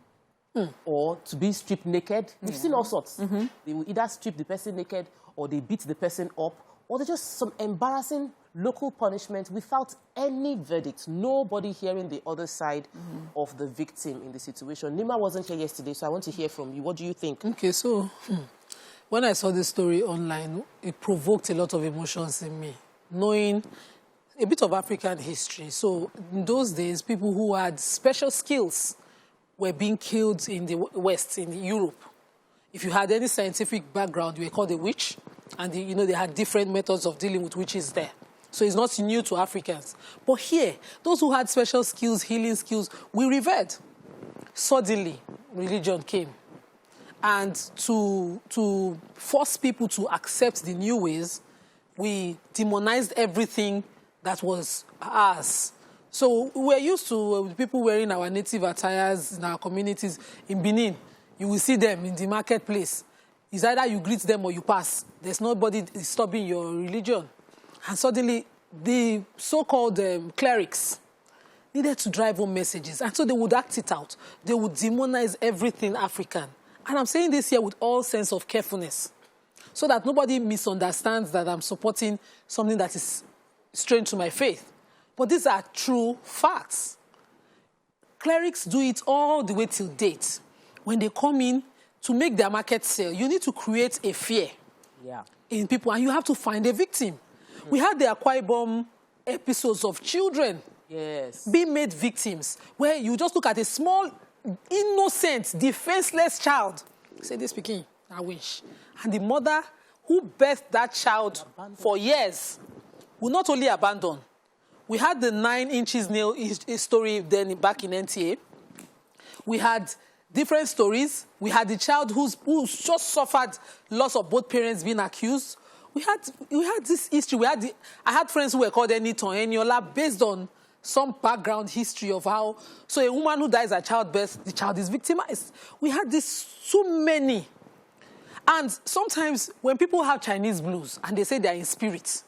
or to be stripped naked. We've seen all sorts. They will either strip the person naked or they beat the person up, or there's just some embarrassing local punishment without any verdict. Nobody hearing the other side of the victim in the situation. Nima wasn't here yesterday, so I want to hear from you. What do you think? Okay, so when I saw this story online, it provoked a lot of emotions in me, knowing a bit of African history. So in those days, people who had special skills were being killed in the West, in Europe. If you had any scientific background, you were called a witch, and they had different methods of dealing with witches there. So it's not new to Africans. But here, those who had special skills, healing skills, we revered. Suddenly, religion came. And to force people to accept the new ways, we demonized everything that was ours. So we're used to people wearing our native attires in our communities. In Benin, you will see them in the marketplace. It's either you greet them or you pass. There's nobody disturbing your religion. And suddenly, the so-called clerics needed to drive home messages. And so they would act it out. They would demonize everything African. And I'm saying this here with all sense of carefulness, so that nobody misunderstands that I'm supporting something that is strange to my faith. But these are true facts. Clerics do it all the way till date. When they come in to make their market sale, you need to create a fear in people, and you have to find a victim. We had the Akwa Ibom episodes of children being made victims, where you just look at a small, innocent, defenseless child. Say this speaking, I wish. And the mother who birthed that child for years will not only abandon. We had the 9 inches nail story then back in NTA. We had different stories. We had the child who just suffered loss of both parents being accused. We had this history. I had friends who were called Eniton, Eniola, based on some background history of how. So a woman who dies at childbirth, the child is victimized. We had this so many. And sometimes when people have Chinese blues and they say they're in spirit,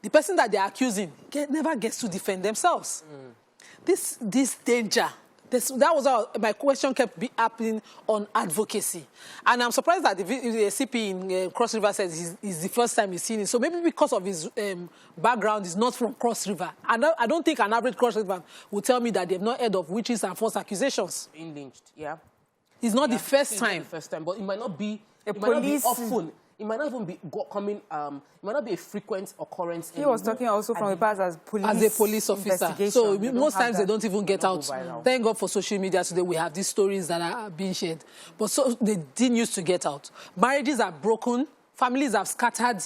the person that they're accusing never gets to defend themselves. This danger, that was how my question kept happening on advocacy. And I'm surprised that the CP in Cross River says it's the first time he's seen it. So maybe because of his background, he's not from Cross River. And I don't think an average Cross River will tell me that they've not heard of witches and false accusations. Being lynched, It's not the first time. Not the first time, but it might not be often. It might not even be coming. It might not be a frequent occurrence. He was talking also from the past as a police officer. So most times they don't even get out. Thank God for social media today. We have these stories that are being shared, but so they didn't used to get out. Marriages are broken. Families have scattered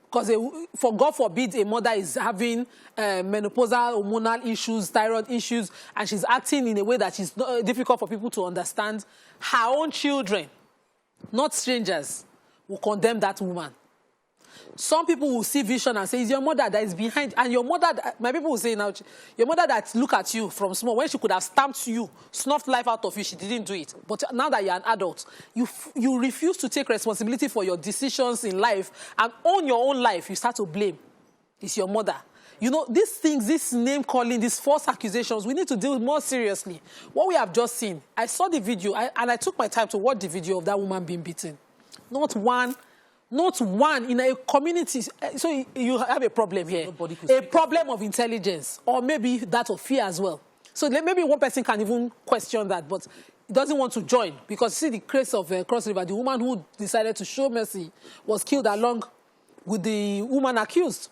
because, for God forbid, a mother is having menopausal hormonal issues, thyroid issues, and she's acting in a way that is difficult for people to understand. Her own children, not strangers, will condemn that woman. Some people will see vision and say, it's your mother that is behind. And your mother, my people will say now, your mother that look at you from small, when she could have stamped you, snuffed life out of you, she didn't do it. But now that you're an adult, you refuse to take responsibility for your decisions in life and own your own life. You start to blame. It's your mother. You know, these things, this name calling, these false accusations, we need to deal more seriously. What we have just seen, I saw the video, and I took my time to watch the video of that woman being beaten. Not one in a community. So you have a problem here. A problem of intelligence, or maybe that of fear as well. So maybe one person can even question that, but he doesn't want to join because see the case of Cross River, the woman who decided to show mercy was killed along with the woman accused.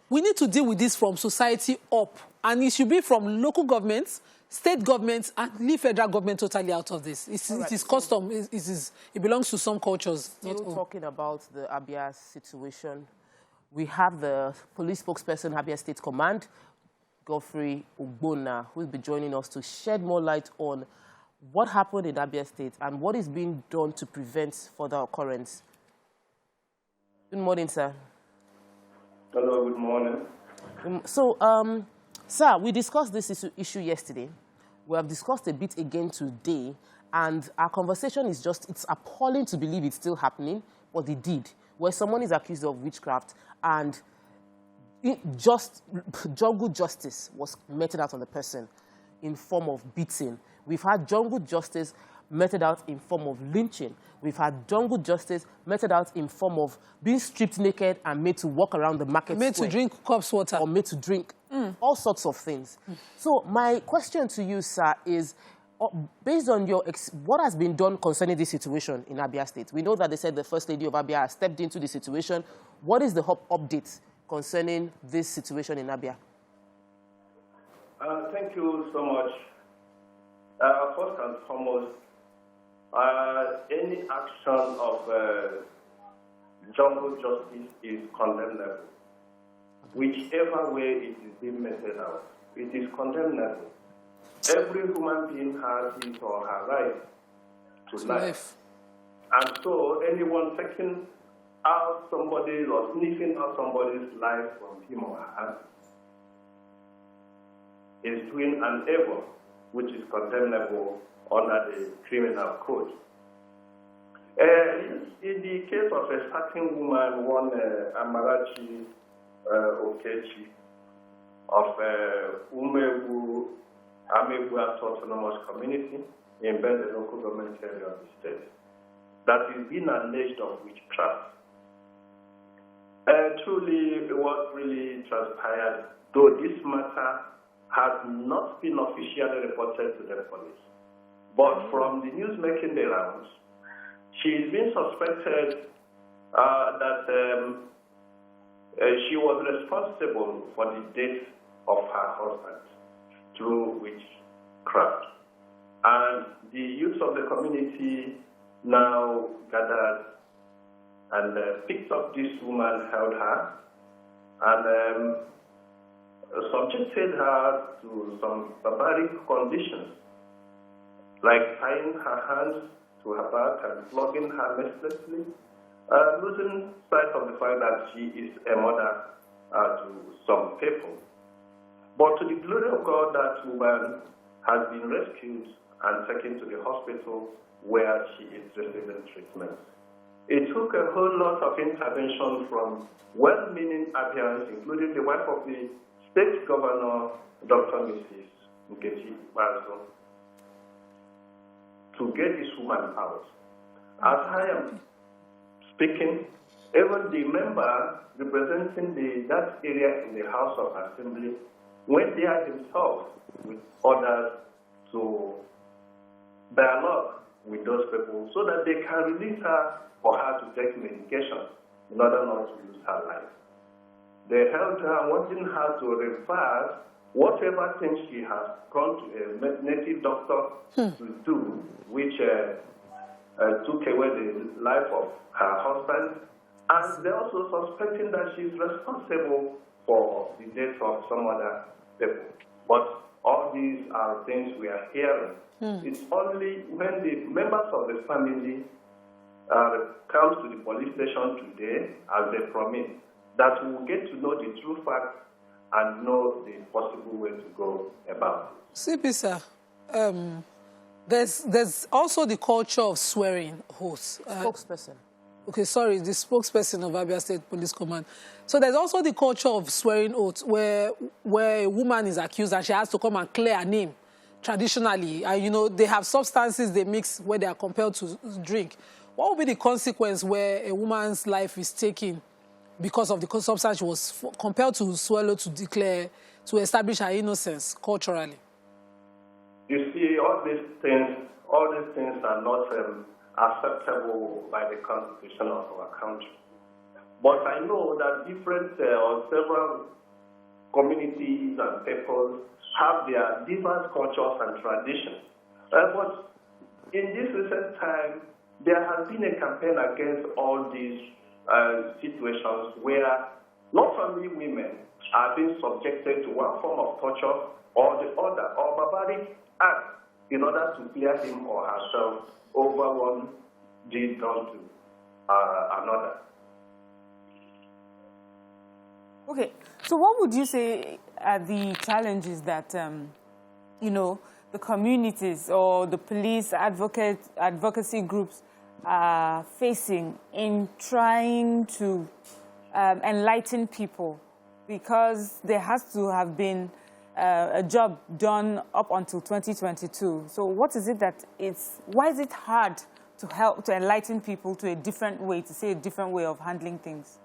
We need to deal with this from society up, and it should be from local governments, state governments, and leave federal government totally out of this. It is custom. It belongs to some cultures. Still talking about the Abia situation, we have the police spokesperson, Abia State Command, Godfrey Ugbona, who will be joining us to shed more light on What happened in Abia State and what is being done to prevent further occurrence? Good morning, sir. Hello, good morning. So, sir, we discussed this issue yesterday. We have discussed a bit again today, and our conversation is just, it's appalling to believe it's still happening, but it did, where someone is accused of witchcraft and jungle justice was meted out on the person in form of beating. We've had jungle justice meted out in form of lynching. We've had jungle justice meted out in form of being stripped naked and made to walk around the market Made square. to drink corpse water. Or made to drink all sorts of things. So my question to you, sir, is based on your what has been done concerning this situation in Abia State? We know that they said the First Lady of Abia has stepped into the situation. What is the update concerning this situation in Abia? Thank you so much. First and foremost, any action of jungle justice is condemnable. Whichever way it is being meted out, it is condemnable. Every human being has his or her right to life. And so anyone taking out somebody's or sniffing out somebody's life from him or her is doing an evil which is condemnable under the criminal code. In the case of a certain woman, one Amarachi Okechi of Amebu Autonomous Community in the local government area of the state, that is being alleged of witchcraft. Truly, what really transpired, though this matter has not been officially reported to the police, but from the news making the rounds, she is being suspected that she was responsible for the death of her husband through witchcraft. And the youth of the community now gathered and picked up this woman, held her, and subjected her to some barbaric conditions, like tying her hands to her back and flogging her mercilessly, losing sight of the fact that she is a mother to some people. But to the glory of God, that woman has been rescued and taken to the hospital where she is receiving treatment. It took a whole lot of intervention from well-meaning Abians, including the wife of the State Governor, Dr. Mrs. Nkechi Bazo, to get this woman out. As I am speaking, even the member representing that area in the House of Assembly went there himself with orders to dialogue with those people so that they can release her for her to take medication in order not to lose her life. They held her, wanting her to reverse whatever thing she has gone to a native doctor to do, which took away the life of her husband. And they're also suspecting that she's responsible for the death of some other people. But all these are things we are hearing. It's only when the members of the family come to the police station today, as they promised, that we will get to know the true facts and know the possible way to go about it. CP, sir, there's also the culture of swearing oaths. Spokesperson. Okay, sorry, the spokesperson of Abia State Police Command. So there's also the culture of swearing oaths where a woman is accused and she has to come and clear her name traditionally. And, you know, they have substances they mix where they are compelled to drink. What would be the consequence where a woman's life is taken because of the substance she was compelled to swallow to declare, to establish her innocence culturally? You see, all these things are not acceptable by the Constitution of our country. But I know that different or several communities and people have their diverse cultures and traditions. But in this recent time, there has been a campaign against all these situations where not only women are being subjected to one form of torture or the other, or barbaric acts in order to clear him or herself over one deed done to another. Okay, so what would you say are the challenges that, you know, the communities or the police advocacy groups are facing in trying to enlighten people? Because there has to have been a job done up until 2022. So what is it that why is it hard to help, to enlighten people to a different way, to say a different way of handling things?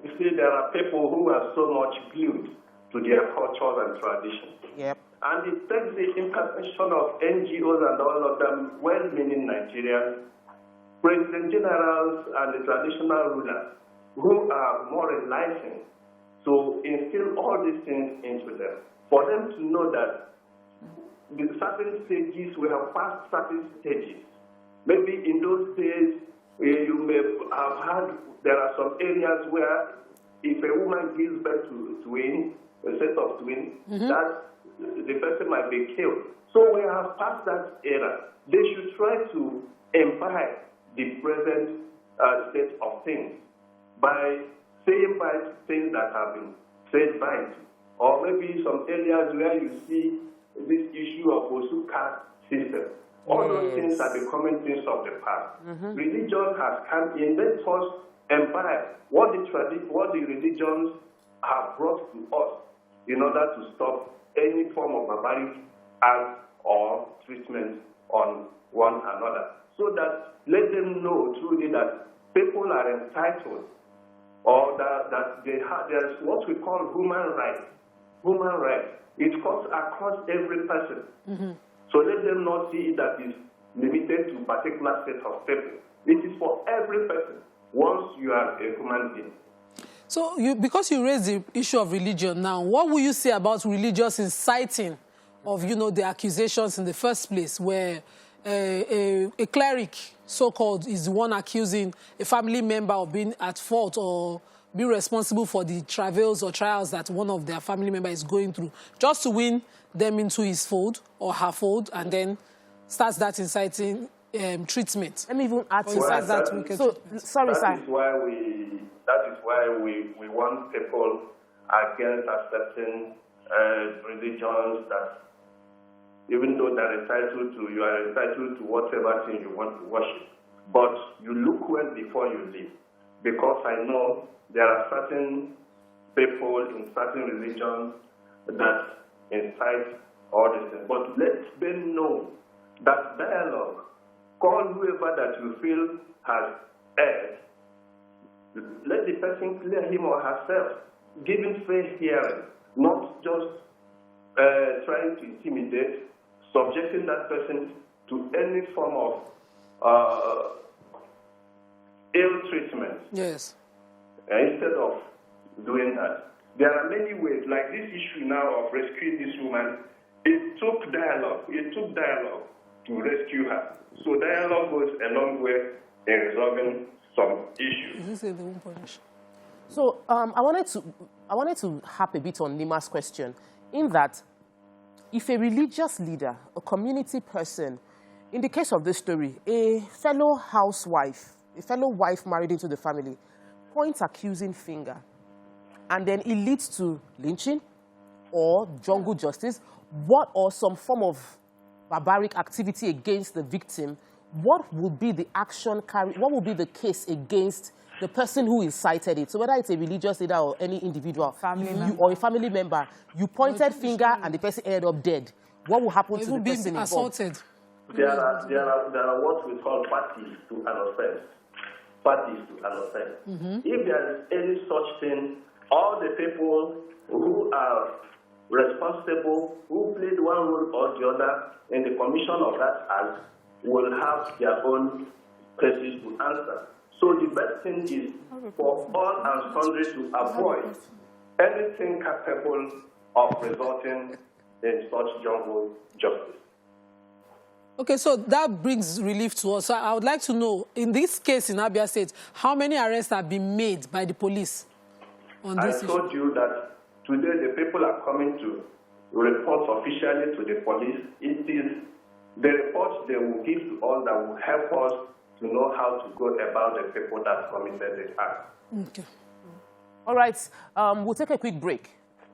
You see, there are people who are so much glued to their culture and tradition. Yep. And it takes the intervention of NGOs and all of them, well-meaning Nigerians, president generals and the traditional rulers who are more enlightened to instill all these things into them. For them to know that in certain stages, we have passed certain stages. Maybe in those days, you may have had, there are some areas where if a woman gives birth to twins, a set of twins, that the person might be killed. So we have passed that era. They should try to imbibe the present state of things by saying by things that have been said by, or maybe some areas where you see this issue of Osom caste system. All those things are becoming things of the past. Religion has come in. Let us imbibe what the religions have brought to us in order to stop any form of barbaric act or treatment on one another. So that let them know truly that people are entitled, or that there's what we call human rights. Human rights. It cuts across every person. So let them not see it that is limited to a particular set of people. It is for every person once you are a human being. So because you raised the issue of religion now, what will you say about religious inciting of, you know, the accusations in the first place, where a cleric, so-called, is the one accusing a family member of being at fault or being responsible for the travails or trials that one of their family members is going through, just to win them into his fold or her fold, and then starts that inciting treatment? Let me even add to that. That is why we want people against accepting religions that, even though they're entitled to, you are entitled to whatever thing you want to worship. But you look well before you live. Because I know there are certain people in certain religions that incite all these things. But let them know that dialogue, call whoever that you feel has erred. Let the person clear him or herself, giving fair hearing, not just trying to intimidate, subjecting that person to any form of ill treatment. Yes. Instead of doing that. There are many ways, like this issue now of rescuing this woman. It took dialogue. It took dialogue to rescue her. So dialogue goes a long way in resolving some issues. So I wanted to harp a bit on Nima's question, in that if a religious leader, a community person, in the case of this story, a fellow housewife, a fellow wife married into the family, points accusing finger, and then it leads to lynching or jungle justice, or some form of barbaric activity against the victim, what would be the action carried? What would be the case against the person who incited it? So whether it's a religious leader or any individual, or a family member, you pointed finger and the person ended up dead. What will happen to the person assaulted? There are what we call parties to an offense. Parties to an offense. If there is any such thing, all the people who are responsible, who played one role or the other in the commission of that act, will have their own cases to answer. So the best thing is for all and sundry to avoid anything capable of resulting in such jungle justice. Okay, so that brings relief to us. So I would like to know, in this case in Abia State, how many arrests have been made by the police on this issue? I told you that today the people are coming to report officially to the police. It is the report they will give to us that will help us to know how to go about the people that committed the act. Okay. All right, we'll take a quick break.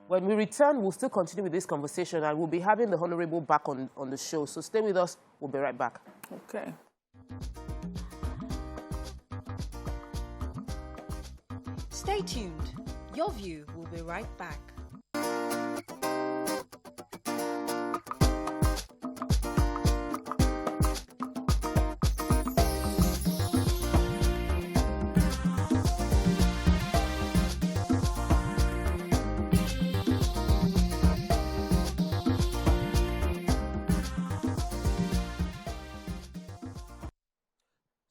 When we return, we'll still continue with this conversation, and we'll be having the Honorable back on the show. So stay with us. We'll be right back. Okay. Stay tuned. Your View will be right back.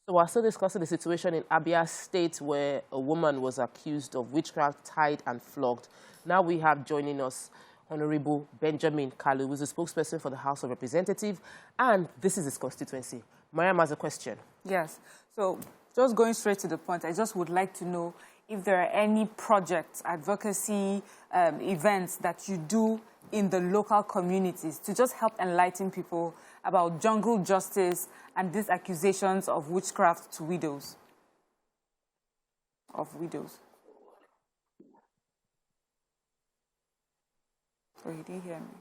So we're still discussing the situation in Abia State where a woman was accused of witchcraft, tied and flogged. Now we have joining us Honorable Benjamin Kalu, who is the spokesperson for the House of Representatives, and this is his constituency. Mariam has a question. Yes. So just going straight to the point, I just would like to know if there are any projects, advocacy events that you do in the local communities to just help enlighten people about jungle justice and these accusations of witchcraft to widows. So he didn't hear me.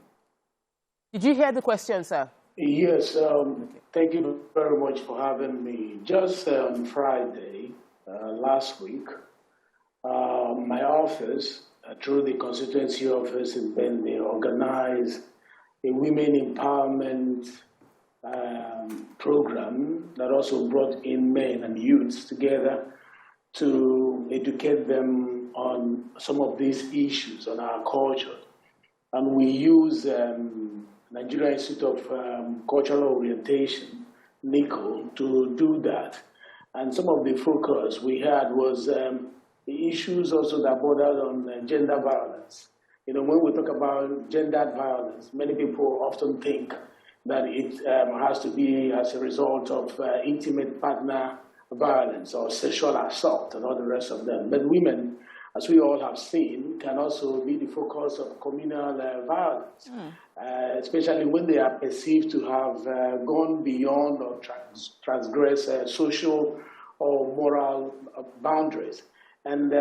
Did you hear the question, sir? Yes, thank you very much for having me. Just on Friday, last week, my office, through the constituency office in Bende, organized a women empowerment program that also brought in men and youths together to educate them on some of these issues on our culture. And we use Nigeria Institute of Cultural Orientation, NICO, to do that. And some of the focus we had was the issues also that bordered on gender violence. You know, when we talk about gendered violence, many people often think that it has to be as a result of intimate partner violence or sexual assault and all the rest of them. But women, as we all have seen, can also be the focus of communal violence, especially when they are perceived to have gone beyond or transgressed social or moral boundaries. And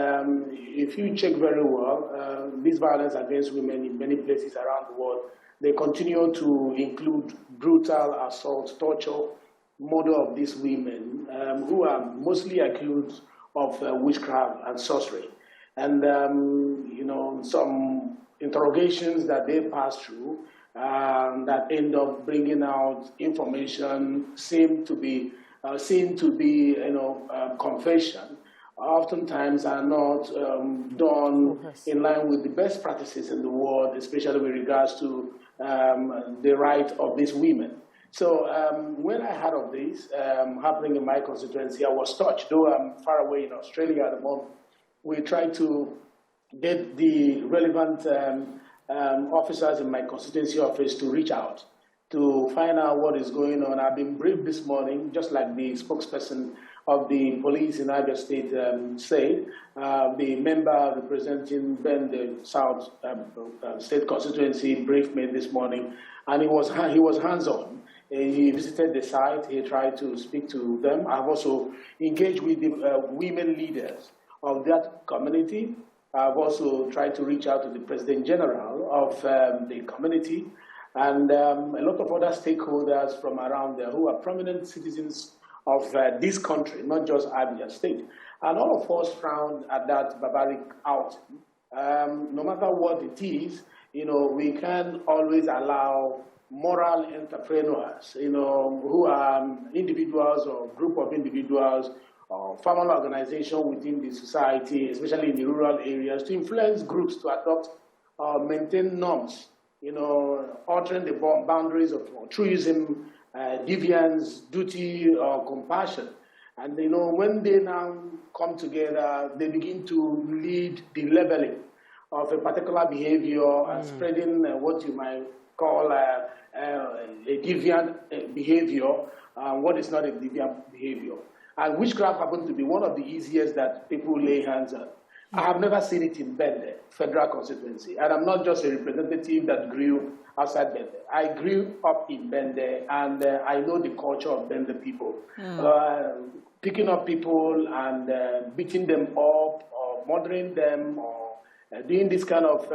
if you check very well, this violence against women in many places around the world, they continue to include brutal assault, torture, murder of these women who are mostly accused of witchcraft and sorcery. And, you know, some interrogations that they pass through that end up bringing out information seem to be, you know, confession, oftentimes are not done in line with the best practices in the world, especially with regards to the right of these women. So when I heard of this happening in my constituency, I was touched. Though I'm far away in Australia at the moment, we tried to get the relevant officers in my constituency office to reach out to find out what is going on. I've been briefed this morning, just like the spokesperson of the police in Abia State said. The member representing the South State constituency briefed me this morning, and he was hands-on. He visited the site. He tried to speak to them. I've also engaged with the women leaders of that community. I've also tried to reach out to the President General of the community and a lot of other stakeholders from around there who are prominent citizens of this country, not just Abia State. And all of us frowned at that barbaric outing. No matter what it is, you know, we can always allow moral entrepreneurs, you know, who are individuals or group of individuals or formal organization within the society, especially in the rural areas, to influence groups to adopt or maintain norms, you know, altering the boundaries of altruism, deviance, duty, or compassion. And, you know, when they now come together, they begin to lead the leveling of a particular behavior and spreading what you might call a deviant behavior, what is not a deviant behavior. And witchcraft happens to be one of the easiest that people lay hands on. I have never seen it in Bende, federal constituency. And I'm not just a representative that grew outside Bende. I grew up in Bende, and I know the culture of Bende people. Picking up people and beating them up, or murdering them, or doing this kind of,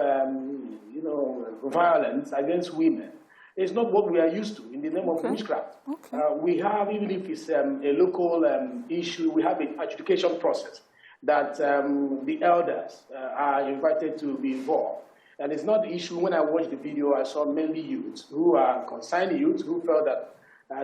violence against women. It's not what we are used to in the name of witchcraft. We have, even if it's a local issue, we have an adjudication process that the elders are invited to be involved. And it's not the issue. When I watched the video, I saw mainly youths who are concerned youths who felt that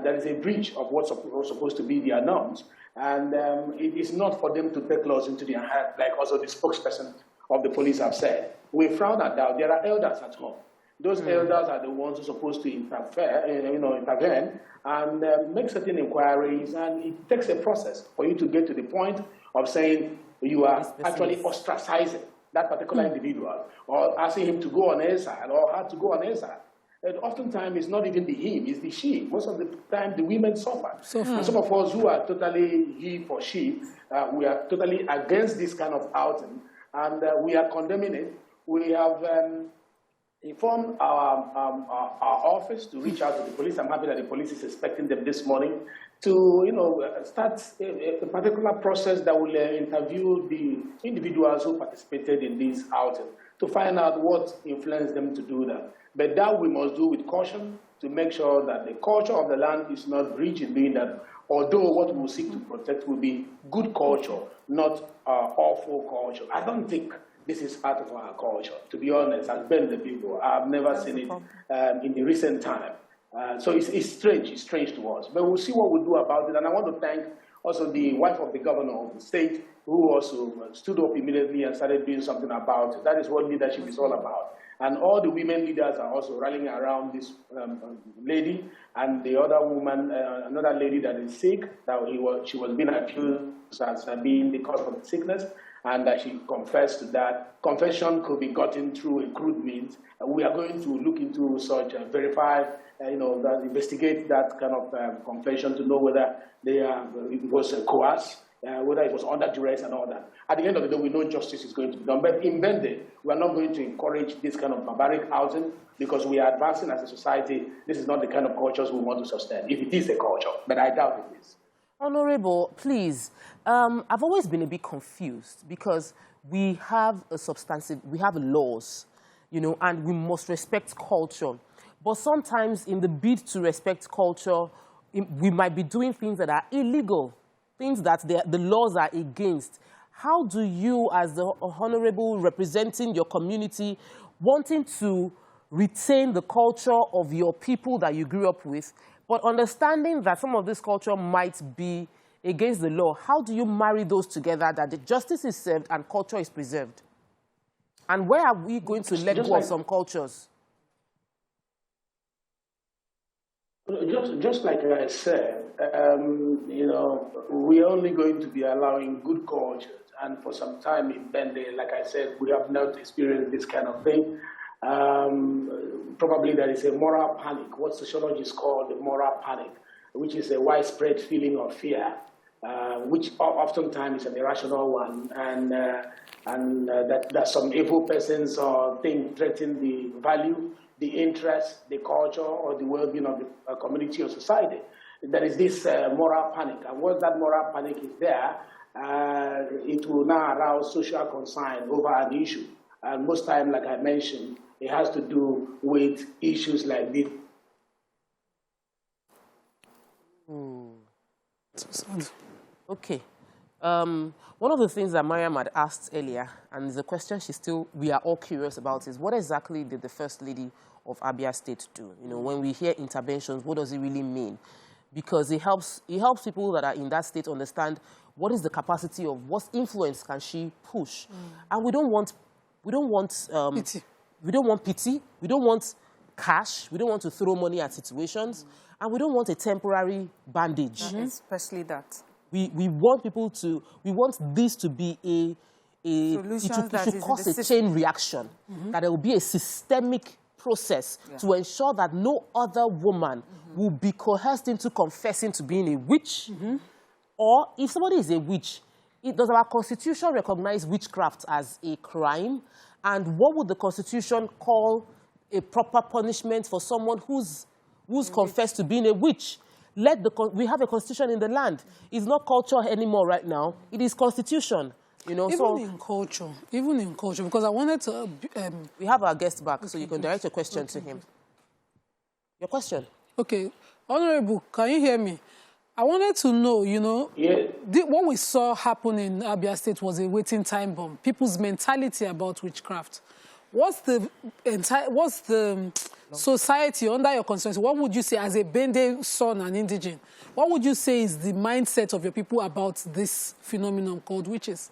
there is a breach of what's supposed to be their norms. And it is not for them to take laws into their hands, like also the spokesperson of the police have said. We frown at that. There are elders at home. Those elders are the ones who are supposed to intervene and make certain inquiries. And it takes a process for you to get to the point of saying you are actually ostracizing that particular individual, or asking him to go on exile, or her to go on exile. And oftentimes it's not even the him, it's the she. Most of the time the women suffer. And some of us who are totally he for she, we are totally against this kind of outing, and we are condemning it. We have informed our office to reach out to the police. I'm happy that the police is expecting them this morning to, start a particular process that will interview the individuals who participated in this outing to find out what influenced them to do that. But that we must do with caution to make sure that the culture of the land is not breached, in being that although what we will seek to protect will be good culture, not awful culture. I don't think this is part of our culture, to be honest. As been the people, I've never seen it in the recent time. So it's strange to us. But we'll see what we'll do about it. And I want to thank also the wife of the governor of the state, who also stood up immediately and started doing something about it. That is what leadership is all about. And all the women leaders are also rallying around this lady and the other woman, another lady that is sick, that she was being accused as being the cause of the sickness, and that she confessed to that. Confession could be gotten through a crude means. We are going to look into such, verify, investigate that kind of confession to know whether it was coerced, whether it was under duress and all that. At the end of the day, we know justice is going to be done. But in Bende, we are not going to encourage this kind of barbaric outing, because we are advancing as a society. This is not the kind of cultures we want to sustain, if it is a culture, but I doubt it is. Honorable, please, I've always been a bit confused, because we have laws, and we must respect culture. But sometimes in the bid to respect culture, we might be doing things that are illegal, things that the laws are against. How do you, as the honorable representing your community, wanting to retain the culture of your people that you grew up with, but understanding that some of this culture might be against the law, how do you marry those together, that the justice is served and culture is preserved? And where are we going to let go of some cultures? Just like I said, we're only going to be allowing good cultures. And for some time in Bende, like I said, we have not experienced this kind of thing. Probably there is a moral panic, what sociologists call the moral panic, which is a widespread feeling of fear, which oftentimes is an irrational one, and that some evil persons or things threaten the value, the interest, the culture, or the well-being of the community or society. There is this moral panic, and once that moral panic is there, it will now arouse social concern over an issue. And most time, like I mentioned, it has to do with issues like this. Okay. One of the things that Mariam had asked earlier, and the question we are all curious about, is what exactly did the First Lady of Abia State do? When we hear interventions, what does it really mean? Because it helps people that are in that state understand what is the capacity of, what influence can she push. And we don't want pity. We don't want pity. We don't want cash. We don't want to throw money at situations. And we don't want a temporary bandage. Especially that. We want people to, we want this to be it should cause a chain reaction, that there will be a systemic process to ensure that no other woman will be coerced into confessing to being a witch, or if somebody is a witch, Does our constitution recognize witchcraft as a crime? And what would the constitution call a proper punishment for someone who's confessed to being a witch? We have a constitution in the land. It's not culture anymore right now. It is constitution. You know, even in culture, because I wanted to... we have our guest back, so you can direct your question to him. Your question? Okay. Honorable, can you hear me? I wanted to know, you know, what we saw happen in Abia State was a waiting time bomb. People's mentality about witchcraft. What's the society under your concerns? What would you say as a Bende son and indigene? What would you say is the mindset of your people about this phenomenon called witches?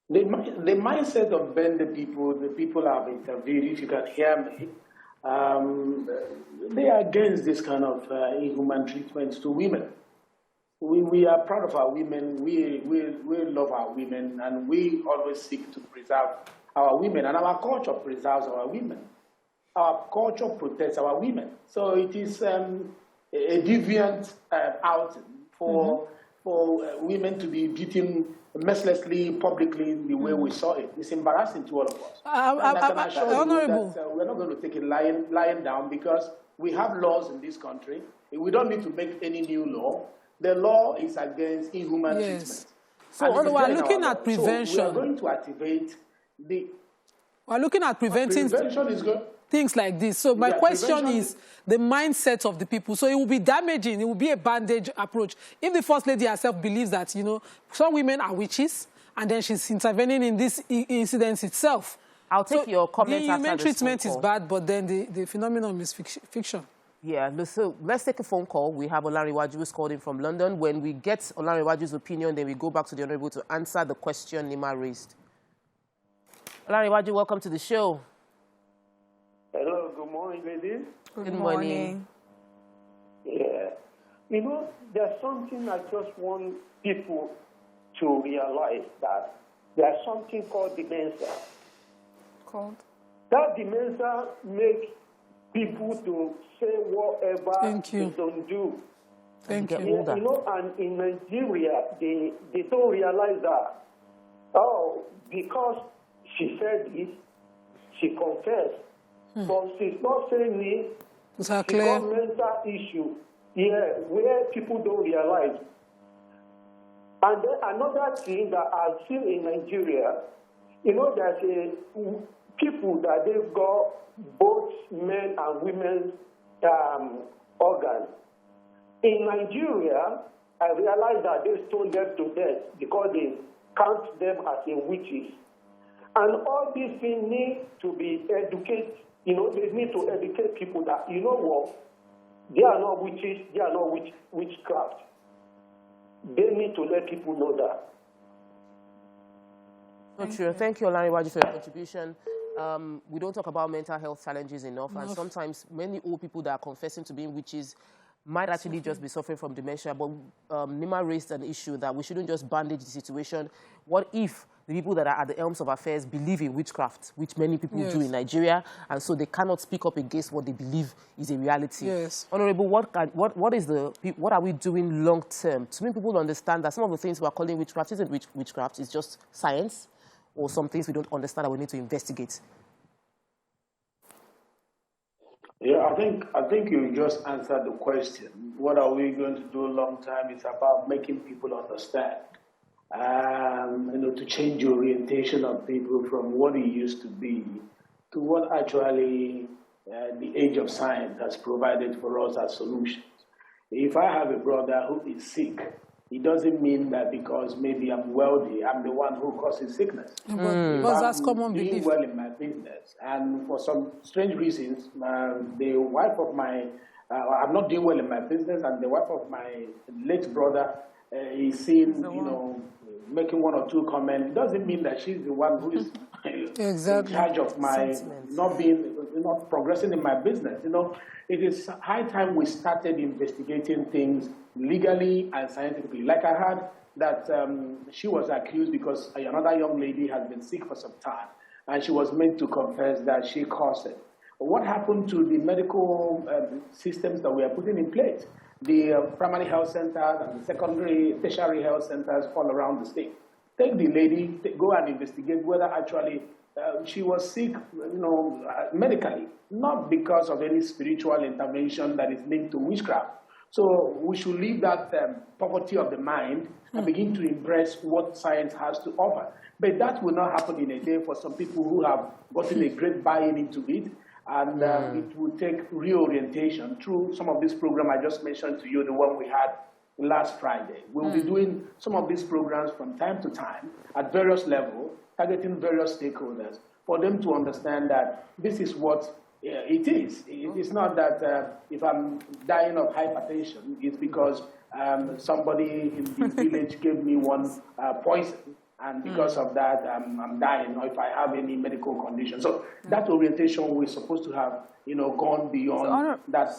The mindset of Bende people, the people I've interviewed, if you can hear me, they are against this kind of inhuman treatment to women. We are proud of our women, we love our women, and we always seek to preserve our women, and our culture preserves our women. Our culture protects our women. So it is a deviant outing for women to be beaten mercilessly, publicly, the way we saw it. It's embarrassing to all of us. I can assure you that we're not going to take it lying down, because we have laws in this country. We don't need to make any new law. The law is against inhuman treatment. So we're looking at prevention. So we are going to activate the... We're looking at preventing things like this. So my question is the mindset of the people. So it will be damaging. It will be a bandage approach. If the First Lady herself believes that, you know, some women are witches, and then she's intervening in this incident itself. I'll take your comments after this. The human treatment is bad, but then the phenomenon is fiction. Yeah, so let's take a phone call. We have Olariwaju who's called in from London. When we get Olariwaju's opinion, then we go back to the Honorable to answer the question Nima raised. Olariwaju, welcome to the show. Hello, good morning, ladies. Good morning. Yeah. You know, there's something I just want people to realize, that there's something called dementia. That dementia makes people to say whatever they don't do. Thank you. You know, and in Nigeria, they don't realize that. Oh, because she said it, she confessed. But she's not saying it. It's a mental issue. Yeah, where people don't realize. And then another thing that I've seen in Nigeria, you know, there's people that they've got both men and women's organs. In Nigeria, I realized that they stoned them to death because they count them as witches. And all these things need to be educated. You know, they need to educate people that, you know what, they are not witches, they are not witchcraft. They need to let people know that. Not true. Thank you, Olariwaju, for your contribution. We don't talk about mental health challenges enough, and sometimes many old people that are confessing to being witches might actually just be suffering from dementia. But Nima raised an issue that we shouldn't just bandage the situation. What if the people that are at the helms of affairs believe in witchcraft, which many people do in Nigeria, and so they cannot speak up against what they believe is a reality? Yes. Honorable, what are we doing long term to make people understand that some of the things we are calling witchcraft isn't witchcraft, it's just science, or some things we don't understand that we need to investigate? Yeah, I think you just answered the question. What are we going to do long term? It's about making people understand. You know, to change the orientation of people from what it used to be to what actually the age of science has provided for us as solutions. If I have a brother who is sick, it doesn't mean that because maybe I'm wealthy, I'm the one who causes sickness. Because that's common belief. I'm doing well in my business, and for some strange reasons, the wife of my, I'm not doing well in my business, and the wife of my late brother is seen, you know, making one or two comments. It doesn't mean that she's the one who is in charge of my not progressing in my business. You know, it is high time we started investigating things legally and scientifically. Like I heard that she was accused because another young lady has been sick for some time, and she was meant to confess that she caused it. what happened to the medical systems that we are putting in place? The primary health centers and the secondary, tertiary health centers all around the state. Take the lady, go and investigate whether actually she was sick, medically, not because of any spiritual intervention that is linked to witchcraft. So we should leave that poverty of the mind and begin to embrace what science has to offer. But that will not happen in a day for some people who have gotten a great buy-in into it. And it will take reorientation through some of this program I just mentioned to you, the one we had last Friday. We'll be doing some of these programs from time to time at various levels, targeting various stakeholders for them to understand that this is what it is. It's not that if I'm dying of hypertension, it's because somebody in the village gave me one poison, and because of that, I'm dying, or if I have any medical condition. So that orientation we're supposed to have, gone beyond that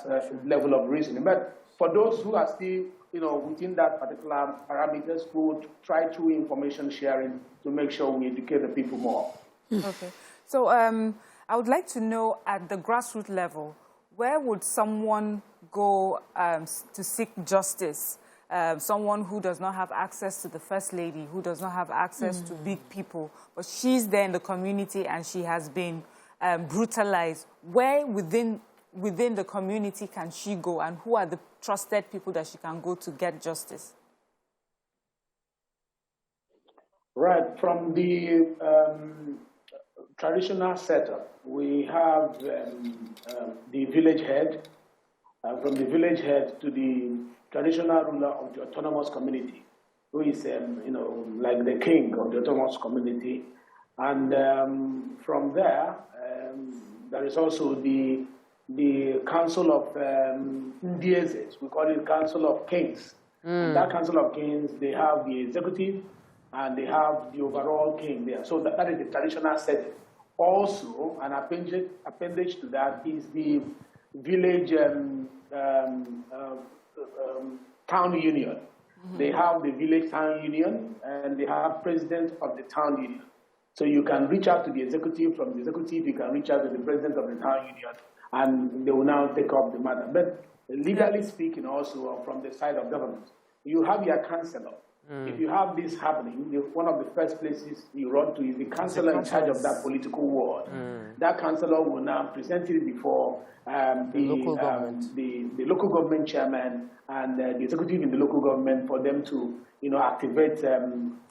level of reasoning. But for those who are still, within that particular parameters, we would try through information sharing to make sure we educate the people more. Okay. So I would like to know, at the grassroots level, where would someone go to seek justice? Someone who does not have access to the First Lady, who does not have access to big people, but she's there in the community and she has been brutalized. Where within the community can she go, and who are the trusted people that she can go to get justice? Right. From the traditional setup, we have the village head. From the village head to the traditional ruler of the autonomous community, who is, like the king of the autonomous community. And from there, there is also the Council of Ndiezes. We call it Council of Kings. And that Council of Kings, they have the executive and they have the overall king there. So that is the traditional setting. Also, an appendage to that is the village town union. They have the village town union, and they have president of the town union. So you can reach out to the executive. From the executive, you can reach out to the president of the town union, and they will now take up the matter. But legally speaking, also from the side of government, you have your councillor. If you have this happening, one of the first places you run to is the councillor in charge of that political ward. That councillor will now present it before the local government chairman and the executive in the local government for them to, activate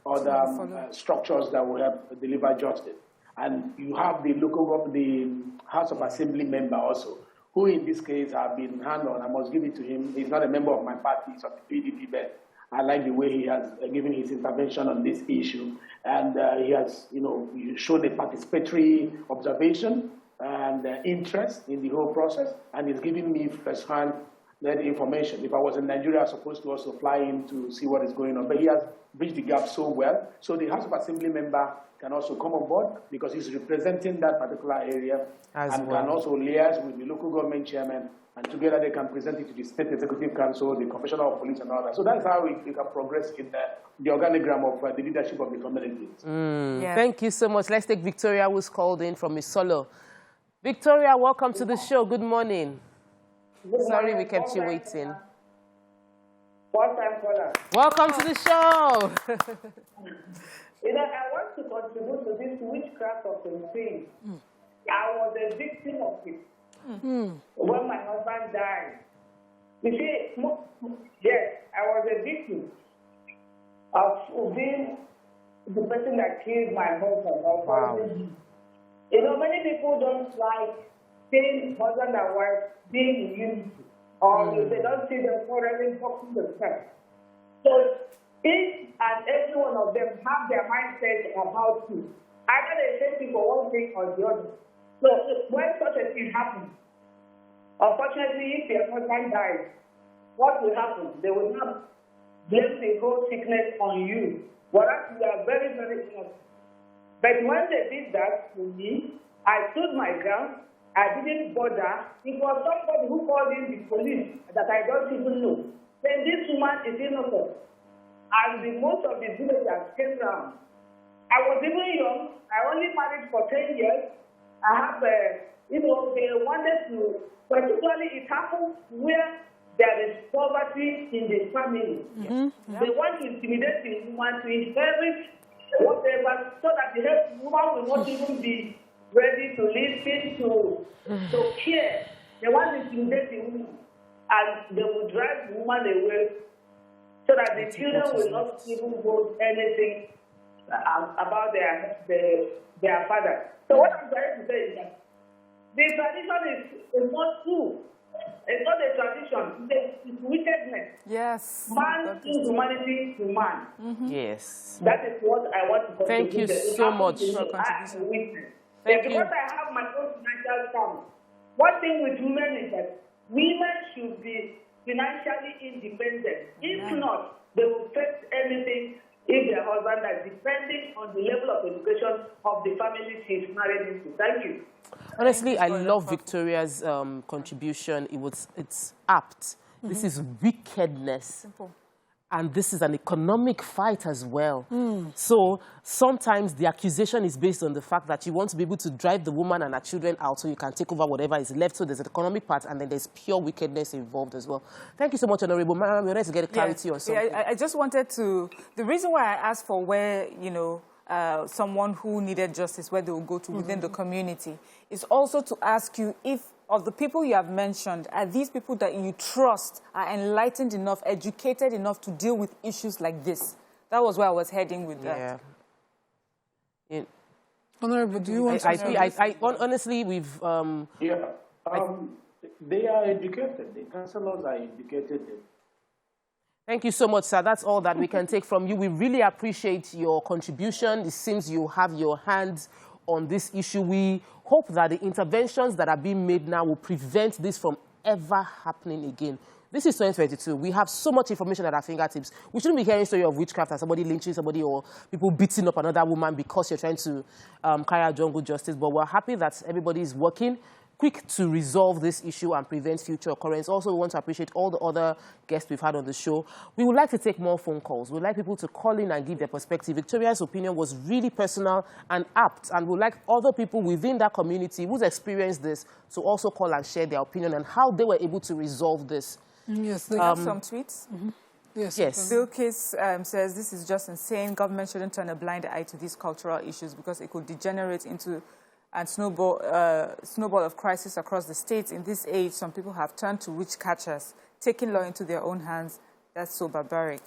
other structures that will help deliver justice. And you have the House of Assembly member also, who in this case have been hand-on. I must give it to him. He's not a member of my party, he's of the PDP, but I like the way he has given his intervention on this issue. And he has, shown a participatory observation and interest in the whole process, and he's giving me first-hand information. If I was in Nigeria, I was supposed to also fly in to see what is going on. But he has bridged the gap so well. So the House of Assembly member can also come on board because he's representing that particular area and can also liaise with the local government chairman, and together they can present it to the State Executive Council, the Commissioner of Police, and all that. So that's how we can progress in the organogram of the leadership of the communities. Thank you so much. Let's take Victoria, who's called in from Isolo. Victoria, welcome to the show. Good morning. Sorry we kept you waiting. Welcome to the show. I want to contribute to this witchcraft of the thing. I was a victim of it. When my husband died. You see, yes, I was a victim of being the person that killed my husband. Wow. Many people don't like seeing husband and wife being in unity, or they don't see them quarreling, talking themselves. So each and every one of them have their mindset about you. Either they say for one thing or the other. So when such a thing happens, unfortunately, if their husband dies, what will happen? They will not blame the whole sickness on you. Whereas you are very, very innocent. But when they did that to me, I stood my ground. I didn't bother. It was somebody who called in the police that I don't even know. Then this woman is innocent. And most of the villagers came around. I was even young. I only married for 10 years. I have they wanted to, particularly it happens where there is poverty in the family. They want to intimidate the woman to inherit whatever, so that the woman will not even be ready to listen to care. They want to intimidate the woman, and they will drive the woman away, so that the children will not even hold anything about their father. So what I'm trying to say is that the tradition is not true. It's not a tradition. It's wickedness. Yes. Man is humanity to man. Yes. That is what I want to contribute. Thank you so much. Because I have my own financial family. One thing with women is that women should be financially independent. If not, they will face anything if their husband is depending on the level of education of the family she is married into. Thank you. Honestly, I love Victoria's contribution. It's apt. This is wickedness. Simple. And this is an economic fight as well. So sometimes the accusation is based on the fact that you want to be able to drive the woman and her children out so you can take over whatever is left. So there's an economic part, and then there's pure wickedness involved as well. Thank you so much, Honorable. Ma'am, we wanted to get clarity on something. Yeah, I just wanted to... The reason why I asked for where, someone who needed justice, where they will go to within the community, is also to ask you if, of the people you have mentioned, are these people that you trust, are enlightened enough, educated enough to deal with issues like this? That was where I was heading with that. Honorable, do you want to... Honestly, we've... they are educated. The councillors are educated. Thank you so much, sir. That's all that we can take from you. We really appreciate your contribution. It seems you have your hands on this issue. We hope that the interventions that are being made now will prevent this from ever happening again. This is 2022. We have so much information at our fingertips. We shouldn't be hearing story of witchcraft and somebody lynching somebody or people beating up another woman because you're trying to carry out jungle justice. But we're happy that everybody is working quick to resolve this issue and prevent future occurrence. Also, we want to appreciate all the other guests we've had on the show. We would like to take more phone calls. We'd like people to call in and give their perspective. Victoria's opinion was really personal and apt, and we'd like other people within that community who's experienced this to also call and share their opinion on how they were able to resolve this. Yes, we have some tweets. Yes. Bill Case says, this is just insane. Government shouldn't turn a blind eye to these cultural issues because it could degenerate into and snowball of crisis across the states. In this age, some people have turned to witch catchers, taking law into their own hands. That's so barbaric.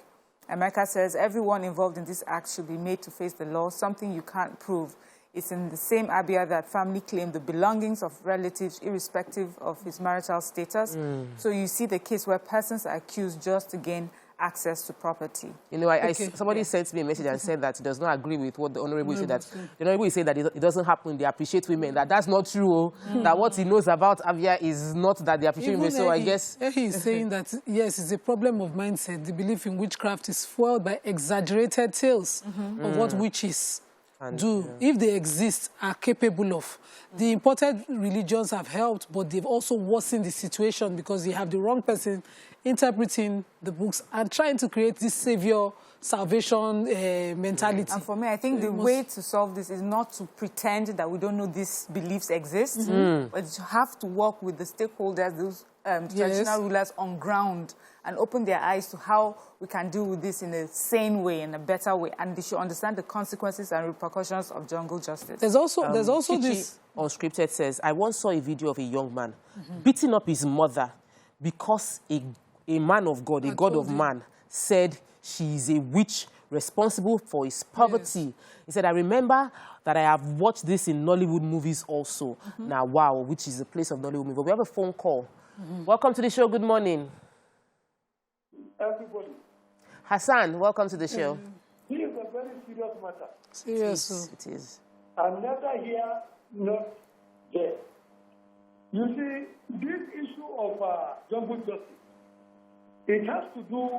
Emeka says, everyone involved in this act should be made to face the law, something you can't prove. It's in the same Abia that family claimed the belongings of relatives irrespective of his marital status. So you see the case where persons are accused just to gain access to property. You know, somebody sent me a message and said that he does not agree with what the Honorable said, that the Honorable said that it doesn't happen, they appreciate women. That's not true. That what he knows about Abia is not that they appreciate women. So I guess... He's saying that, yes, it's a problem of mindset. The belief in witchcraft is fueled by exaggerated tales of what witches do, if they exist, are capable of. The imported religions have helped, but they've also worsened the situation because you have the wrong person interpreting the books and trying to create this savior salvation mentality. And for me, I think the way to solve this is not to pretend that we don't know these beliefs exist, but to have to work with the stakeholders, those traditional rulers on ground, and open their eyes to how we can deal with this in a sane way, in a better way, and they should understand the consequences and repercussions of jungle justice. There's also this... Unscripted says, I once saw a video of a young man beating up his mother because a man of God, a God of man, said she is a witch responsible for his poverty. He said, I remember that I have watched this in Nollywood movies also. Now, wow, which is a place of Nollywood movie. We have a phone call. Welcome to the show. Good morning. Everybody. Hassan, welcome to the show. This is a very serious matter. Serious. It is. I'm neither here nor there. You see, this issue of jungle justice, it has to do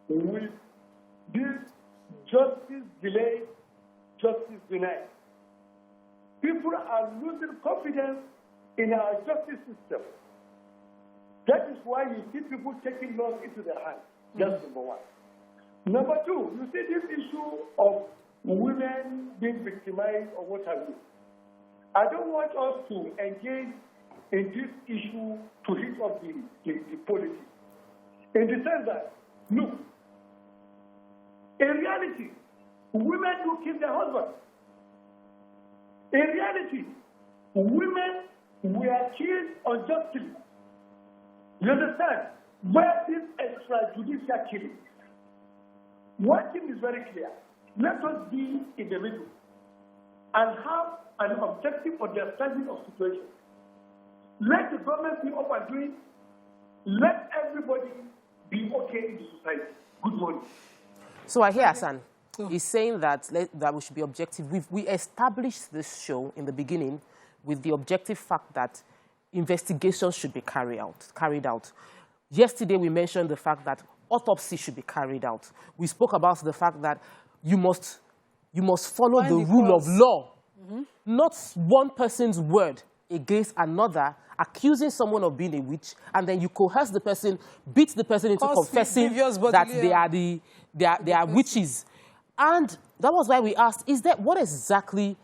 with this justice delayed, justice denied. People are losing confidence in our justice system. That is why you see people taking laws into their hands. That's number one. Number two, you see this issue of women being victimized or what have you. I don't want us to engage in this issue to hit up the politics. In the sense that, look, in reality, women do kill their husbands. In reality, women were killed unjustly. You understand? Where this extrajudicial killing? One thing is very clear. Let us be in the middle and have an objective understanding of situation. Let the government be up and doing. Let everybody be okay in the society. Good morning. So I hear Hassan. He's saying that we should be objective. We established this show in the beginning with the objective fact that investigations should be carried out. Yesterday, we mentioned the fact that autopsy should be carried out. We spoke about the fact that you must follow the rule of law, not one person's word against another, accusing someone of being a witch, and then you coerce the person, beat the person into confessing that they are witches. And that was why we asked, what exactly?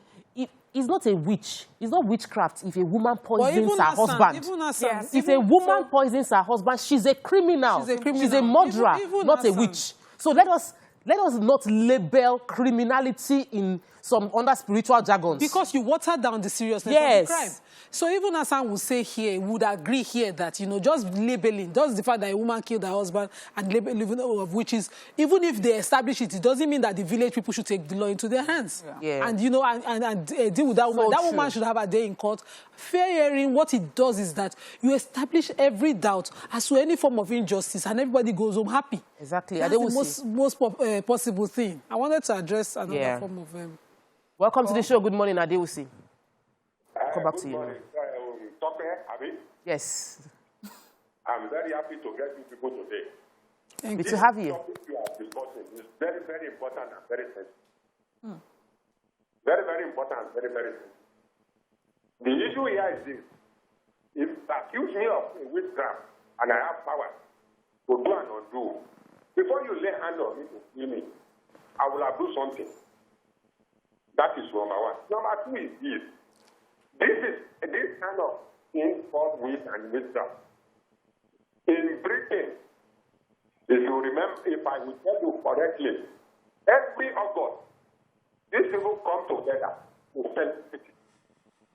It's not a witch. It's not witchcraft if a woman poisons her husband. If a woman poisons her husband, she's a criminal. She's a murderer, not a witch. So let us not label criminality in some under spiritual jargons. Because you water down the seriousness of the crime. So even Hassan would say here, would agree here that, just labeling, just the fact that a woman killed her husband and labeling of witches, even if they establish it, it doesn't mean that the village people should take the law into their hands. And, and deal with that woman. That woman should have a day in court. Fair hearing, what it does is that you establish every doubt as to any form of injustice and everybody goes home happy. Exactly. That's the most possible thing. I wanted to address another form of... Welcome to the show. Good morning, Adewusi. Come back to you. Yes. I'm very happy to get you people today. Good to have you. Topic you are discussing is very, very important and very sensitive. Very, very important and very, very sensitive. The issue here is this. If you accuse me of witchcraft and I have power to do and undo, before you lay hand on me to kill me, I will have do something. That is number one. Number two is this. This kind of thing called witch and witchcraft. In Britain, if you remember, if I will tell you correctly, every August, these people come together to celebrate.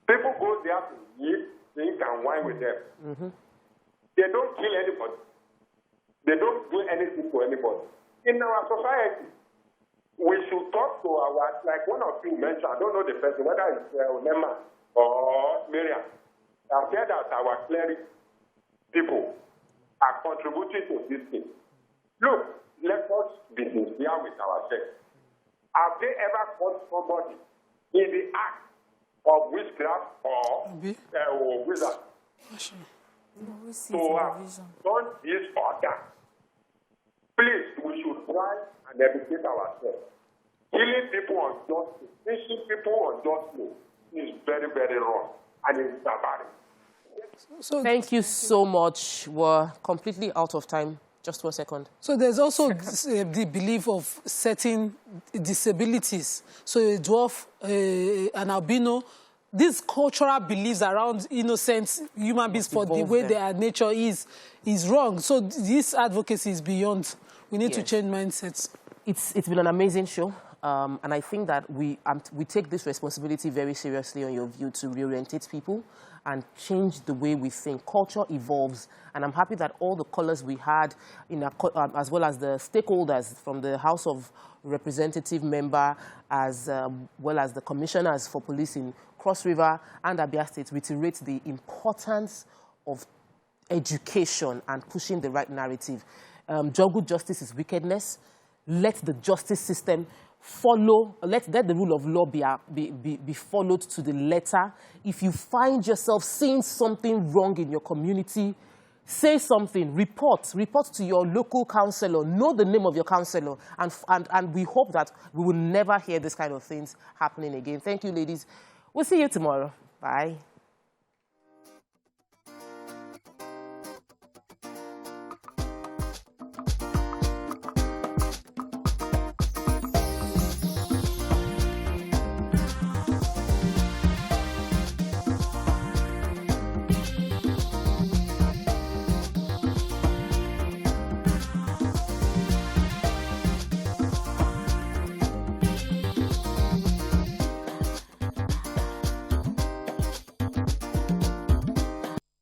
People go there to eat, drink, and wine with them. They don't kill anybody. They don't do anything to anybody. In our society, we should talk to our, like one of you mentioned, I don't know the person, whether it's Nema or Miriam. I've heard that our cleric people are contributing to this thing. Look, let us be sincere with ourselves. Have they ever caught somebody in the act of witchcraft or wizard? So done this or that. Please, we should try and educate ourselves. Killing people unjustly, finishing people unjustly is very, very wrong, and it's barbaric. Thank you so much. We're completely out of time. Just 1 second. So there's also the belief of certain disabilities. So a dwarf, an albino, these cultural beliefs around innocent human beings for the way their nature is wrong. So this advocacy is beyond. We need to change mindsets. It's been an amazing show. And I think that we take this responsibility very seriously on your view to reorientate people and change the way we think. Culture evolves, and I'm happy that all the callers we had, as well as the stakeholders from the House of Representative member, as well as the commissioners for police in Cross River and Abia State, reiterate the importance of education and pushing the right narrative. Juggle justice is wickedness. Let the justice system follow, let the rule of law be followed to the letter. If you find yourself seeing something wrong in your community, say something, report to your local councillor, know the name of your councillor, and we hope that we will never hear this kind of things happening again. Thank you, ladies. We'll see you tomorrow. Bye.